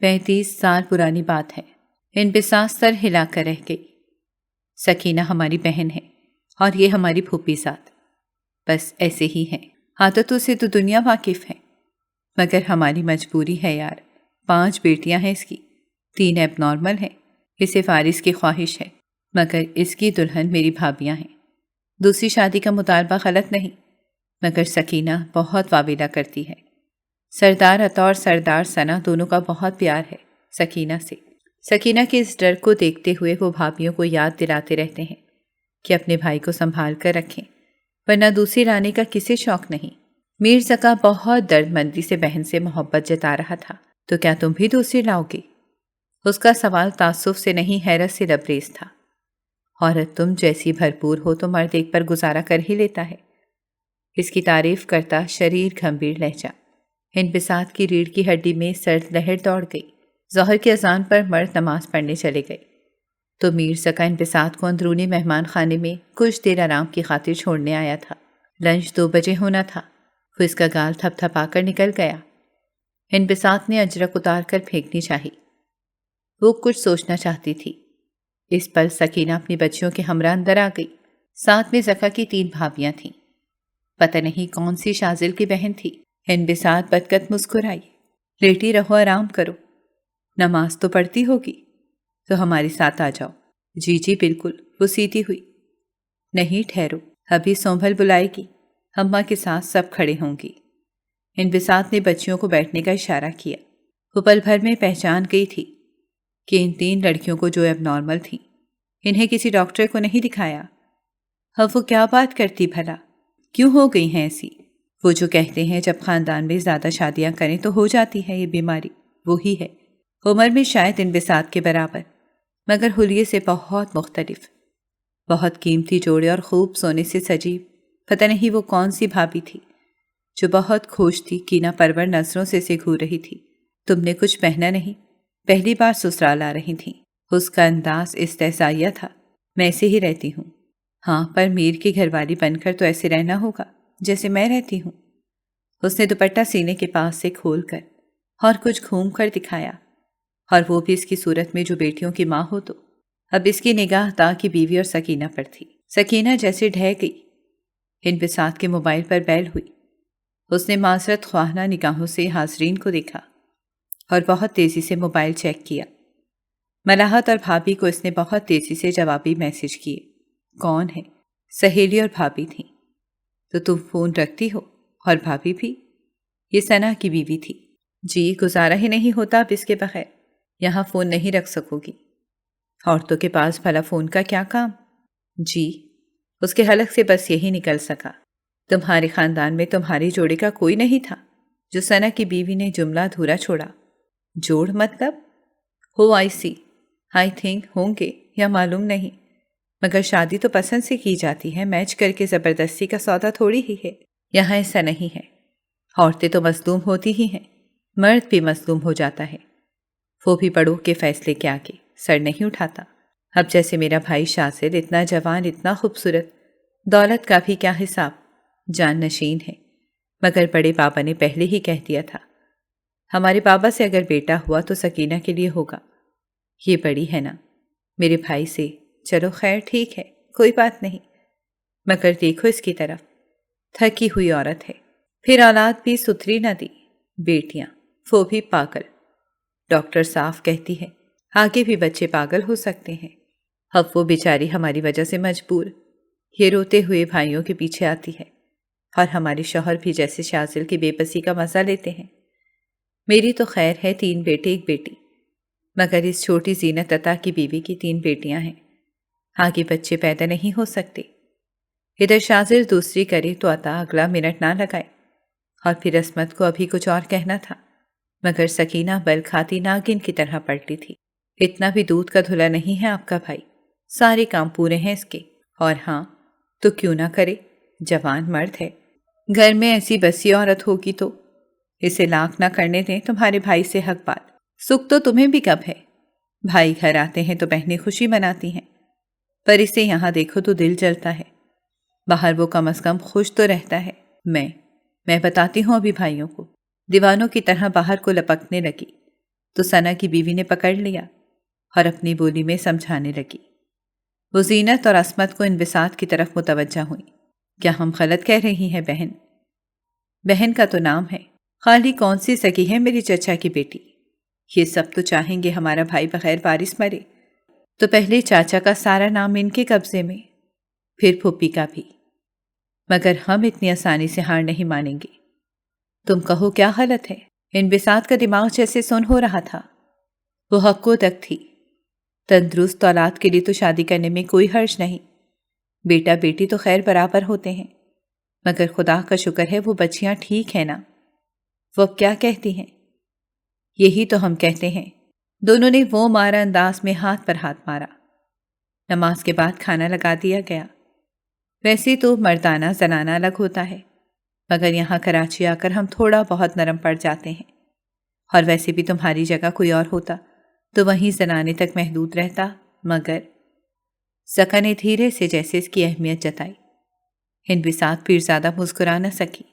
35 سال پرانی بات ہے۔ انبساط سر ہلا کر رہ گئی۔ سکینہ ہماری بہن ہے اور یہ ہماری پھوپھی ساتھ، بس ایسے ہی ہیں، عادتوں سے تو دنیا واقف ہے، مگر ہماری مجبوری ہے یار۔ 5 بیٹیاں ہیں اس کی، 3 ایب نارمل ہیں، اسے فارس کی خواہش ہے، مگر اس کی دلہن میری بھابیاں ہیں۔ دوسری شادی کا مطالبہ غلط نہیں، مگر سکینہ بہت واویلا کرتی ہے۔ سردار عطا اور سردار ثنا دونوں کا بہت پیار ہے سکینہ سے۔ سکینہ کے اس ڈر کو دیکھتے ہوئے وہ بھابیوں کو یاد دلاتے رہتے ہیں کہ اپنے بھائی کو سنبھال کر رکھیں، ورنہ دوسری لانے کا کسے شوق نہیں۔ میر زکا بہت درد مندی سے بہن سے محبت جتا رہا تھا، تو کیا تم بھی دوسری لاؤ گی؟ اس کا سوال تعصب سے نہیں حیرت سے لبریز تھا۔ عورت تم جیسی بھرپور ہو تو مرد ایک پر گزارا کر ہی لیتا ہے۔ اس کی تعریف کرتا شریر گھمبیر لہجہ انبساط کی ریڑھ کی ہڈی میں سرد لہر دوڑ گئی۔ ظہر کی اذان پر مرد نماز پڑھنے چلے گئے تو میر سکا انبساط کو اندرونی مہمان خانے میں کچھ دیر آرام کی خاطر چھوڑنے آیا تھا۔ لنچ 2 بجے ہونا تھا۔ وہ اس کا گال تھپ تھپا کر نکل گیا۔ انبساط نے اجرک اتار کر پھینکنی چاہی۔ وہ کچھ سوچنا چاہتی تھی۔ اس پر سکینہ اپنی بچیوں کے ہمراہ اندر آ گئی۔ ساتھ میں زکا کی 3 بھابیاں تھیں۔ پتہ نہیں کون سی شازل کی بہن تھی۔ انبساط بدقت مسکرائی۔ لیٹی رہو، آرام کرو۔ نماز تو پڑھتی ہوگی تو ہمارے ساتھ آ جاؤ۔ جی جی بالکل، وہ سیدھی ہوئی۔ نہیں ٹھہرو، ابھی سنبھل بلائے گی، اماں کے ساتھ سب کھڑے ہوں گی۔ انبساط نے بچیوں کو بیٹھنے کا اشارہ کیا۔ وہ پل بھر میں پہچان گئی تھی کہ ان 3 لڑکیوں کو جو اب نارمل تھیں، انہیں کسی ڈاکٹر کو نہیں دکھایا۔ اب وہ کیا بات کرتی بھلا؟ کیوں ہو گئی ہیں ایسی؟ وہ جو کہتے ہیں جب خاندان میں زیادہ شادیاں کریں تو ہو جاتی ہے یہ بیماری، وہی ہے۔ عمر میں شاید انبساط کے برابر، مگر حلیے سے بہت مختلف۔ بہت قیمتی جوڑے اور خوب سونے سے سجی، پتہ نہیں وہ کون سی بھابی تھی جو بہت خوش تھی، کینہ پرور نظروں سے گھور رہی تھی۔ تم نے کچھ پہنا نہیں؟ پہلی بار سسرال آ رہی تھیں۔ اس کا انداز استحصائیہ تھا۔ میں ایسے ہی رہتی ہوں۔ ہاں، پر میر کی گھر والی بن کر تو ایسے رہنا ہوگا جیسے میں رہتی ہوں۔ اس نے دوپٹہ سینے کے پاس سے کھول کر اور کچھ گھوم کر دکھایا، اور وہ بھی اس کی صورت میں جو بیٹیوں کی ماں ہو تو۔ اب اس کی نگاہ تا کی بیوی اور سکینہ پر تھی۔ سکینہ جیسے ڈھہ گئی۔ انبساط کے موبائل پر بیل ہوئی۔ اس نے معذرت خواہانہ نگاہوں سے حاضرین کو دیکھا اور بہت تیزی سے موبائل چیک کیا۔ ملاحت اور بھابھی کو اس نے بہت تیزی سے جوابی میسج کیے۔ کون ہے؟ سہیلی اور بھابھی تھیں۔ تو تم فون رکھتی ہو؟ اور بھابھی بھی؟ یہ ثنا کی بیوی تھی۔ جی، گزارا ہی نہیں ہوتا اب اس کے بغیر۔ یہاں فون نہیں رکھ سکو گی۔ عورتوں کے پاس بھلا فون کا کیا کام؟ جی، اس کے حلق سے بس یہی نکل سکا۔ تمہارے خاندان میں تمہاری جوڑے کا کوئی نہیں تھا؟ جو ثنا کی بیوی نے جملہ ادھورا چھوڑا۔ جوڑ مطلب؟ ہو آئی سی، آئی تھنک ہوں گے یا معلوم نہیں، مگر شادی تو پسند سے کی جاتی ہے، میچ کر کے زبردستی کا سودا تھوڑی ہی ہے۔ یہاں ایسا نہیں ہے۔ عورتیں تو مظلوم ہوتی ہی ہیں، مرد بھی مظلوم ہو جاتا ہے، وہ بھی بڑوں کے فیصلے کے آگے سر نہیں اٹھاتا۔ اب جیسے میرا بھائی شازل اتنا جوان، اتنا خوبصورت، دولت کا بھی کیا حساب، جان نشین ہے، مگر بڑے بابا نے پہلے ہی کہہ دیا تھا ہمارے بابا سے اگر بیٹا ہوا تو سکینہ کے لیے ہوگا۔ یہ بڑی ہے نا میرے بھائی سے۔ چلو خیر ٹھیک ہے، کوئی بات نہیں، مگر دیکھو اس کی طرف، تھکی ہوئی عورت ہے، پھر اولاد بھی ستھری نہ دی، بیٹیاں وہ بھی پاگل۔ ڈاکٹر صاف کہتی ہے آگے بھی بچے پاگل ہو سکتے ہیں۔ اب وہ بیچاری ہماری وجہ سے مجبور، یہ روتے ہوئے بھائیوں کے پیچھے آتی ہے، اور ہمارے شوہر بھی جیسے شازل کی بے بسی کا مزہ لیتے ہیں۔ میری تو خیر ہے 3 بیٹے 1 بیٹی، مگر اس چھوٹی زینت عطا کی بیوی کی 3 بیٹیاں ہیں، آگے بچے پیدا نہیں ہو سکتے۔ ادھر شازل دوسری کرے تو عطا اگلا منٹ نہ لگائے، اور پھر عصمت کو ابھی کچھ اور کہنا تھا، مگر سکینہ بل کھاتی ناگن کی طرح پلٹی تھی۔ اتنا بھی دودھ کا دھلا نہیں ہے آپ کا بھائی، سارے کام پورے ہیں اس کے، اور ہاں تو کیوں نہ کرے، جوان مرد ہے۔ گھر میں ایسی بسی عورت ہوگی تو اسے لاکھ نہ کرنے دیں تمہارے بھائی سے حق بات۔ سکھ تو تمہیں بھی کب ہے، بھائی گھر آتے ہیں تو بہنیں خوشی مناتی ہیں، پر اسے یہاں دیکھو تو دل جلتا ہے۔ باہر وہ کم از کم خوش تو رہتا ہے۔ میں بتاتی ہوں ابھی بھائیوں کو۔ دیوانوں کی طرح باہر کو لپکنے لگی تو ثنا کی بیوی نے پکڑ لیا اور اپنی بولی میں سمجھانے لگی۔ وہ زینت اور عصمت کو انبساط کی طرف متوجہ ہوئی۔ کیا ہم غلط کہہ رہی ہیں بہن؟ بہن کا تو نام ہے، خالی کون سی سگی ہے میری چچا کی بیٹی؟ یہ سب تو چاہیں گے ہمارا بھائی بغیر وارث مرے، تو پہلے چاچا کا سارا نام ان کے قبضے میں، پھر پھوپھی کا بھی، مگر ہم اتنی آسانی سے ہار نہیں مانیں گے۔ تم کہو کیا غلط ہے؟ انبساط کا دماغ جیسے سن ہو رہا تھا۔ وہ حق و تک تھی، تندرست اولاد کے لیے تو شادی کرنے میں کوئی حرج نہیں، بیٹا بیٹی تو خیر برابر ہوتے ہیں، مگر خدا کا شکر ہے وہ بچیاں ٹھیک ہیں نا۔ وہ اب کیا کہتی ہیں؟ یہی تو ہم کہتے ہیں۔ دونوں نے وہ مارا انداز میں ہاتھ پر ہاتھ مارا۔ نماز کے بعد کھانا لگا دیا گیا۔ ویسے تو مردانہ زنانہ الگ ہوتا ہے، مگر یہاں کراچی آ کر ہم تھوڑا بہت نرم پڑ جاتے ہیں، اور ویسے بھی تمہاری جگہ کوئی اور ہوتا تو وہیں زنانے تک محدود رہتا، مگر سکا نے دھیرے سے جیسے اس کی اہمیت جتائی۔ ہند بساط پیرزادہ مسکرا نہ سکی۔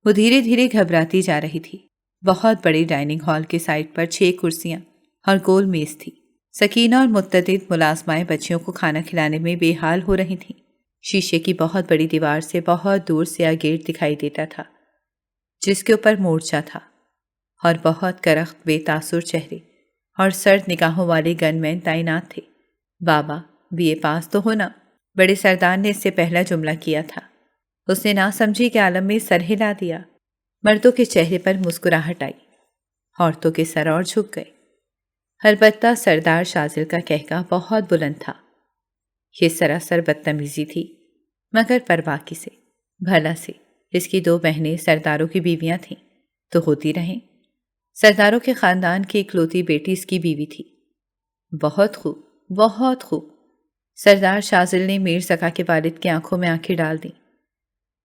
وہ دھیرے دھیرے گھبراتی جا رہی تھی۔ بہت بڑی ڈائننگ ہال کے سائڈ پر 6 کرسیاں اور گول میز تھی۔ سکینہ اور متعدد ملازمائیں بچیوں کو کھانا کھلانے میں بے حال ہو رہی تھیں۔ شیشے کی بہت بڑی دیوار سے بہت دور سیاہ گیٹ دکھائی دیتا تھا، جس کے اوپر مورچہ تھا، اور بہت کرخت بے تاثر چہرے اور سرد نگاہوں والے گن مین تعینات تھے۔ بابا BA پاس تو ہونا، بڑے سردار نے اس سے پہلا جملہ کیا تھا۔ اس نے ناسمجھی کے عالم میں سر ہلا دیا۔ مردوں کے چہرے پر مسکراہٹ آئی، عورتوں کے سر اور جھک گئے۔ البتہ سردار شاذل کا کہکا بہت بلند تھا۔ یہ سراسر بدتمیزی تھی، مگر پرواہ سے، بھلا سے اس کی 2 بہنیں سرداروں کی بیویاں تھیں تو ہوتی رہیں۔ سرداروں کے خاندان کی اکلوتی بیٹی اس کی بیوی تھی۔ بہت خوب، بہت خوب۔ سردار شاذل نے میر سکا کے والد کی آنکھوں میں آنکھیں ڈال دیں۔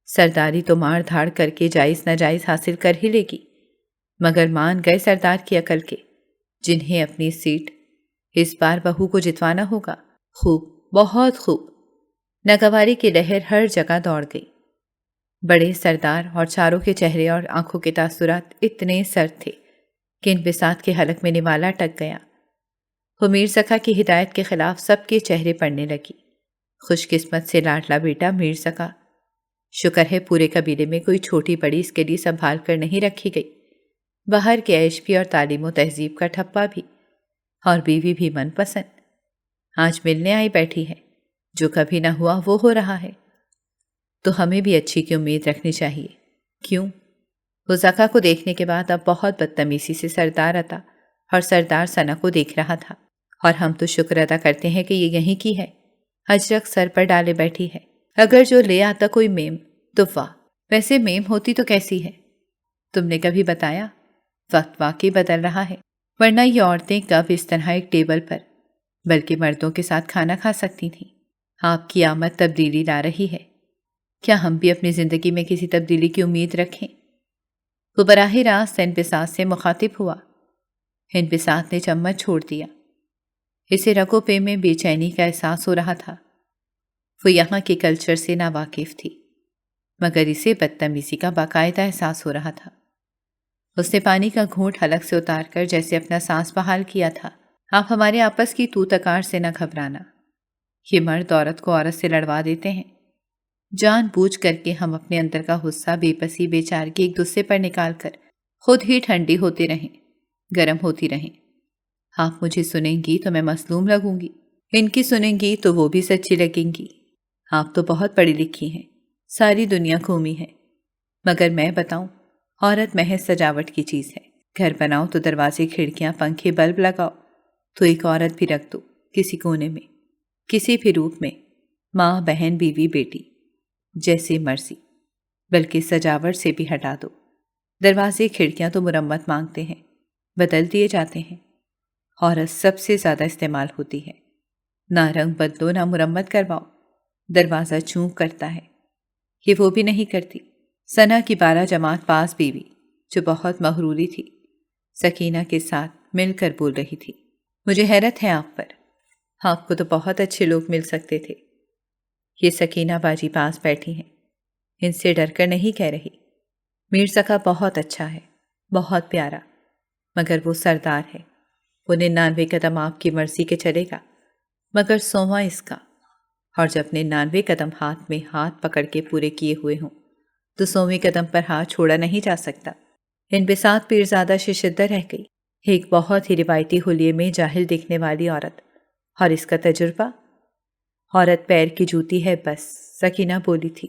سرداری تو مار دھاڑ کر کے جائز ناجائز حاصل کر ہی لے گی، مگر مان گئے سردار کی عقل کے، جنہیں اپنی سیٹ اس بار بہو کو جتوانا ہوگا۔ خوب، بہت خوب۔ ناگواری کی لہر ہر جگہ دوڑ گئی۔ بڑے سردار اور چاروں کے چہرے اور آنکھوں کے تاثرات اتنے سرد تھے کہ ان بساط کے حلق میں نوالا ٹک گیا۔ وہ میر سکا کی ہدایت کے خلاف سب کے چہرے پڑنے لگی۔ خوش قسمت سے لاڈلا بیٹا میر سکا، شکر ہے پورے قبیلے میں کوئی چھوٹی بڑی اس کے لیے سنبھال کر نہیں رکھی گئی۔ باہر کے عیش بھی اور تعلیم و تہذیب کا ٹھپا بھی، اور بیوی بھی من پسند۔ آج ملنے آئی بیٹھی ہے، جو کبھی نہ ہوا وہ ہو رہا ہے، تو ہمیں بھی اچھی کی امید رکھنی چاہیے۔ کیوں؟ وہ زکا کو دیکھنے کے بعد اب بہت بدتمیزی سے سردار عطا اور سردار ثنا کو دیکھ رہا تھا۔ اور ہم تو شکر ادا کرتے ہیں کہ یہ یہیں کی ہے۔ اجرک سر پر ڈالے بیٹھی ہے۔ اگر جو لے آتا کوئی میم تو واہ، ویسے میم ہوتی تو کیسی ہے؟ تم نے کبھی بتایا؟ وقت واقعی بدل رہا ہے، ورنہ یہ عورتیں کب اس طرح ایک ٹیبل پر بلکہ مردوں کے ساتھ کھانا کھا سکتی تھیں۔ آپ کی آمد تبدیلی لا رہی ہے۔ کیا ہم بھی اپنی زندگی میں کسی تبدیلی کی امید رکھیں؟ وہ براہ راست ہند بساط سے مخاطب ہوا۔ ہند بساط نے چمچ چھوڑ دیا۔ اسے رگوں پے میں بے چینی کا احساس ہو رہا تھا۔ وہ یہاں کے کلچر سے ناواقف تھی، مگر اسے بدتمیزی کا باقاعدہ احساس ہو رہا تھا۔ اس نے پانی کا گھونٹ حلق سے اتار کر جیسے اپنا سانس بحال کیا تھا۔ آپ ہمارے آپس کی تو تکار سے نہ گھبرانا۔ یہ مرد عورت کو عورت سے لڑوا دیتے ہیں۔ جان بوجھ کر کے ہم اپنے اندر کا غصہ، بے بسی، بے چارگی ایک دوسرے پر نکال کر خود ہی ٹھنڈی ہوتے رہیں، گرم ہوتی رہیں۔ آپ مجھے سنیں گی تو میں مظلوم لگوں گی، ان کی سنیں گی تو وہ بھی سچی لگیں گی۔ آپ تو بہت پڑھی لکھی ہیں، ساری دنیا گھومی ہے، مگر میں بتاؤں، عورت محض سجاوٹ کی چیز ہے۔ گھر بناؤ تو دروازے، کھڑکیاں، پنکھے، بلب لگاؤ، تو ایک عورت بھی رکھ دو کسی کونے میں، کسی بھی روپ میں، ماں، بہن، بیوی، بیٹی، جیسے مرضی، بلکہ سجاوٹ سے بھی ہٹا دو۔ دروازے، کھڑکیاں تو مرمت مانگتے ہیں، بدل دیے جاتے ہیں۔ عورت سب سے زیادہ استعمال ہوتی ہے۔ نہ رنگ بدلو، نہ مرمت کرواؤ، دروازہ چونک کرتا ہے۔ یہ وہ بھی نہیں کرتی۔ ثنا کی 12 جماعت پاس بیوی، جو بہت مغروری تھی، سکینہ کے ساتھ مل کر بول رہی تھی، مجھے حیرت ہے آپ پر، آپ کو تو بہت اچھے لوگ مل سکتے تھے۔ یہ سکینہ باجی پاس بیٹھی ہیں، ان سے ڈر کر نہیں کہہ رہی۔ میر سکا بہت اچھا ہے، بہت پیارا، مگر وہ سردار ہے۔ وہ 99 قدم آپ کی مرضی کے چلے گا، مگر 100واں اس کا، اور جب 99 قدم ہاتھ میں ہاتھ پکڑ کے پورے کیے ہوئے ہوں تو 100ویں قدم پر ہاتھ چھوڑا نہیں جا سکتا۔ ان بساط پیرزادہ ششدر رہ گئی، ایک بہت ہی روایتی حلیے میں جاہل دکھنے والی عورت، اور اس کا تجربہ؟ عورت پیر کی جوتی ہے بس، سکینہ بولی تھی،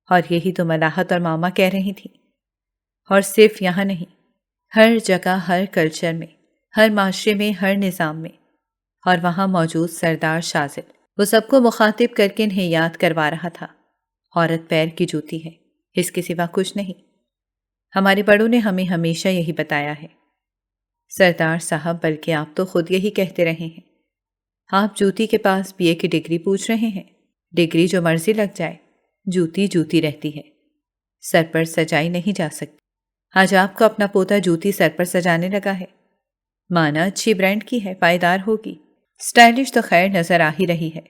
اور یہی تو ملاحت اور ماما کہہ رہی تھی۔ اور صرف یہاں نہیں، ہر جگہ، ہر کلچر میں، ہر معاشرے میں، ہر نظام میں، اور وہاں موجود سردار شاذل، وہ سب کو مخاطب کر کے انہیں یاد کروا رہا تھا، عورت پیر کی جوتی ہے، اس کے سوا کچھ نہیں۔ ہمارے بڑوں نے ہمیں ہمیشہ یہی بتایا ہے۔ سردار صاحب بلکہ آپ تو خود یہی کہتے رہے ہیں۔ آپ جوتی کے پاس BA کی ڈگری پوچھ رہے ہیں؟ ڈگری جو مرضی لگ جائے، جوتی جوتی رہتی ہے، سر پر سجائی نہیں جا سکتی۔ آج آپ کو اپنا پوتا جوتی سر پر سجانے لگا ہے۔ مانا اچھی برانڈ کی ہے، پائیدار ہوگی، سٹائلش تو خیر نظر آ ہی رہی ہے۔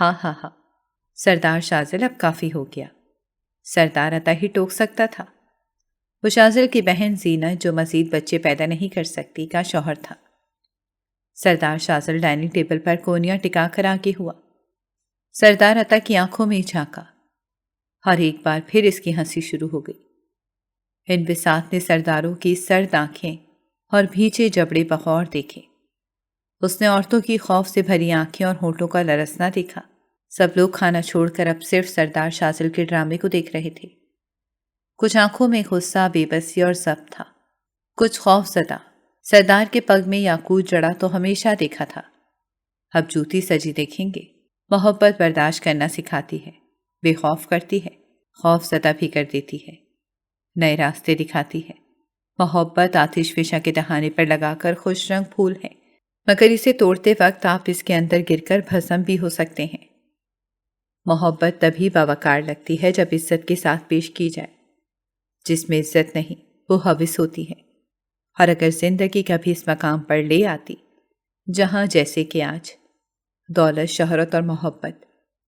ہاں ہاں ہاں، سردار شاذل اب کافی ہو گیا۔ سردار عطا ہی ٹوک سکتا تھا۔ وہ شاذل کی بہن زینت جو مزید بچے پیدا نہیں کر سکتی کا شوہر تھا۔ سردار شاذل ڈائننگ ٹیبل پر کونیاں ٹکا کر آگے ہوا۔ سردار عطا کی آنکھوں میں جھانکا اور ایک بار پھر اس کی ہنسی شروع ہو گئی۔ ان بساط نے سرداروں کی سرد آنکھیں اور بھیجے جبڑے بغور دیکھے۔ اس نے عورتوں کی خوف سے بھری آنکھیں اور ہونٹوں کا لرزنا دیکھا۔ سب لوگ کھانا چھوڑ کر اب صرف سردار شاذل کے ڈرامے کو دیکھ رہے تھے۔ کچھ آنکھوں میں غصہ، بے بسی اور ضبط تھا، کچھ خوف زدہ۔ سردار کے پگ میں یاقوت جڑا تو ہمیشہ دیکھا تھا، اب جوتی سجی دیکھیں گے۔ محبت برداشت کرنا سکھاتی ہے، بے خوف کرتی ہے، خوف زدہ بھی کر دیتی ہے، نئے راستے دکھاتی ہے۔ محبت آتش فشاں کے دہانے پر لگا کر خوش رنگ پھول ہے، مگر اسے توڑتے وقت آپ اس کے اندر گر کر بھسم بھی ہو سکتے ہیں۔ محبت تبھی باوقار لگتی ہے جب عزت کے ساتھ پیش کی جائے۔ جس میں عزت نہیں وہ حوث ہوتی ہے، اور اگر زندگی کبھی اس مقام پر لے آتی جہاں جیسے کہ آج دولت، شہرت اور محبت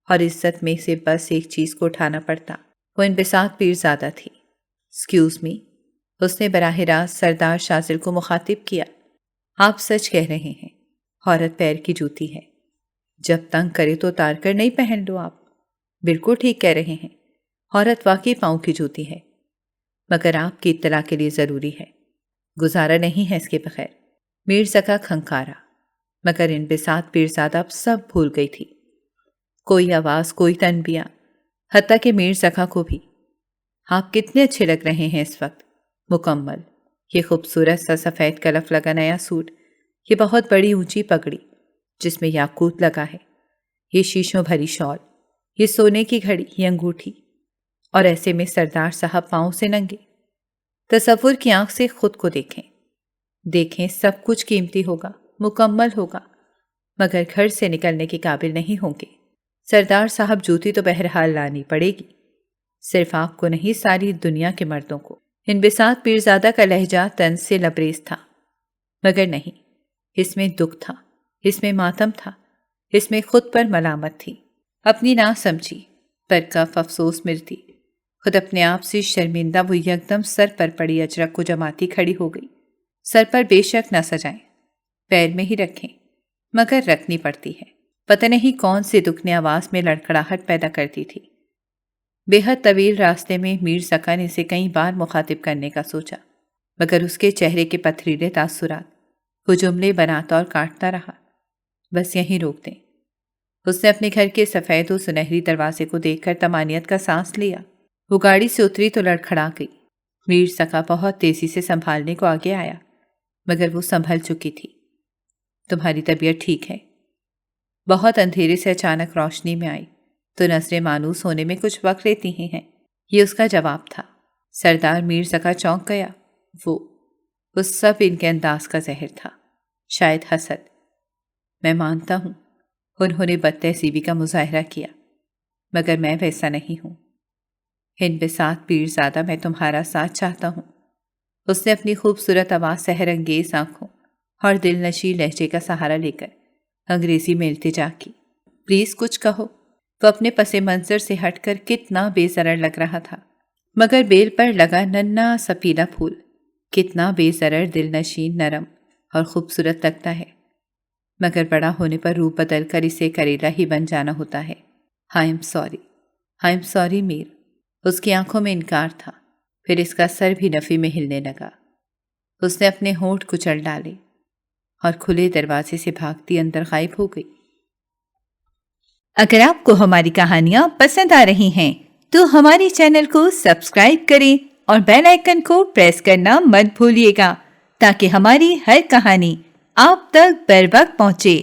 اور عزت میں سے بس ایک چیز کو اٹھانا پڑتا، وہ انبساط پیرزادہ تھی۔ ایکسکیوز می، اس نے براہ راست سردار شاذل کو مخاطب کیا۔ آپ سچ کہہ رہے ہیں، عورت پیر کی جوتی ہے، جب تنگ کرے تو اتار کر نہیں پہن لو۔ آپ بالکل ٹھیک کہہ رہے ہیں، عورت واقعی پاؤں کی جوتی ہے، مگر آپ کی اطلاع کے لیے ضروری ہے، گزارا نہیں ہے اس کے بغیر۔ میرزا کا کھنکارا، مگر انبساط پیرزادہ اب سب بھول گئی تھی، کوئی آواز، کوئی تنبیہ، حتیٰ کہ میرزا کو بھی۔ آپ کتنے اچھے لگ رہے ہیں اس وقت، مکمل، یہ خوبصورت سا سفید کلف لگا نیا سوٹ، یہ بہت بڑی اونچی پگڑی جس میں یاقوت لگا ہے، یہ شیشوں بھری شال، یہ سونے کی گھڑی، یہ انگوٹھی، اور ایسے میں سردار صاحب پاؤں سے ننگے۔ تصور کی آنکھ سے خود کو دیکھیں، دیکھیں سب کچھ قیمتی ہوگا، مکمل ہوگا، مگر گھر سے نکلنے کے قابل نہیں ہوں گے۔ سردار صاحب جوتی تو بہرحال لانی پڑے گی، صرف آپ کو نہیں، ساری دنیا کے مردوں کو۔ انبساط پیرزادہ کا لہجہ طنز سے لبریز تھا، مگر نہیں، اس میں دکھ تھا، اس میں ماتم تھا، اس میں خود پر ملامت تھی، اپنی نہ سمجھی پر کف افسوس ملتی۔ خود اپنے آپ سے شرمندہ وہ یکدم سر پر پڑی اجرک کو جماتی کھڑی ہو گئی۔ سر پر بے شک نہ سجائیں، پیر میں ہی رکھیں، مگر رکھنی پڑتی ہے۔ پتہ نہیں کون سے دکھ نے آواز میں لڑکھڑاہٹ پیدا کرتی تھی۔ بے حد طویل راستے میں میرزا نے اسے کئی بار مخاطب کرنے کا سوچا، مگر اس کے چہرے کے پتھریلے تاثرات وہ جملے بناتا اور کاٹتا رہا۔ بس یہیں روک دیں۔ اس نے اپنے گھر کے سفید و سنہری دروازے کو دیکھ کر طمانینت کا سانس لیا۔ وہ گاڑی سے اتری تو لڑکھڑا گئی۔ میرزا بہت تیزی سے سنبھالنے کو آگے آیا، مگر وہ سنبھل چکی تھی۔ تمہاری طبیعت ٹھیک ہے؟ بہت اندھیرے سے اچانک روشنی میں آئی تو نظریں مانوس ہونے میں کچھ وقت لیتی ہی ہیں، یہ اس کا جواب تھا۔ سردار میرزا چونک گیا۔ وہ سب ان کے انداز کا زہر تھا، شاید حسد۔ میں مانتا ہوں انہوں نے بد تہذیبی کا مظاہرہ کیا، مگر میں ویسا نہیں ہوں۔ انبساط پیرزادہ، میں تمہارا ساتھ چاہتا ہوں۔ اس نے اپنی خوبصورت آواز، سحر انگیز آنکھوں اور دل نشیں لہجے کا سہارا لے کر انگریزی میں التجا کی۔ پلیز کچھ کہو۔ وہ اپنے پس منظر سے ہٹ کر کتنا بے ضرر لگ رہا تھا، مگر بیل پر لگا ننھا سا پیلا پھول کتنا بے ضرر، دل نشین، نرم اور خوبصورت لگتا ہے، مگر بڑا ہونے پر روپ بدل کر اسے کریلا ہی بن جانا ہوتا ہے۔ آئی ایم سوری میر۔ اس کی آنکھوں میں انکار تھا، پھر اس کا سر بھی نفی میں ہلنے لگا۔ اس نے اپنے ہونٹ کچل ڈالے اور کھلے دروازے سے بھاگتی اندر غائب ہو گئی۔ اگر آپ کو ہماری کہانیاں پسند آ رہی ہیں تو ہماری چینل کو سبسکرائب کریں اور بیل آئیکن کو پریس کرنا مت بھولیے گا تاکہ ہماری ہر کہانی آپ تک بر وقت پہنچے۔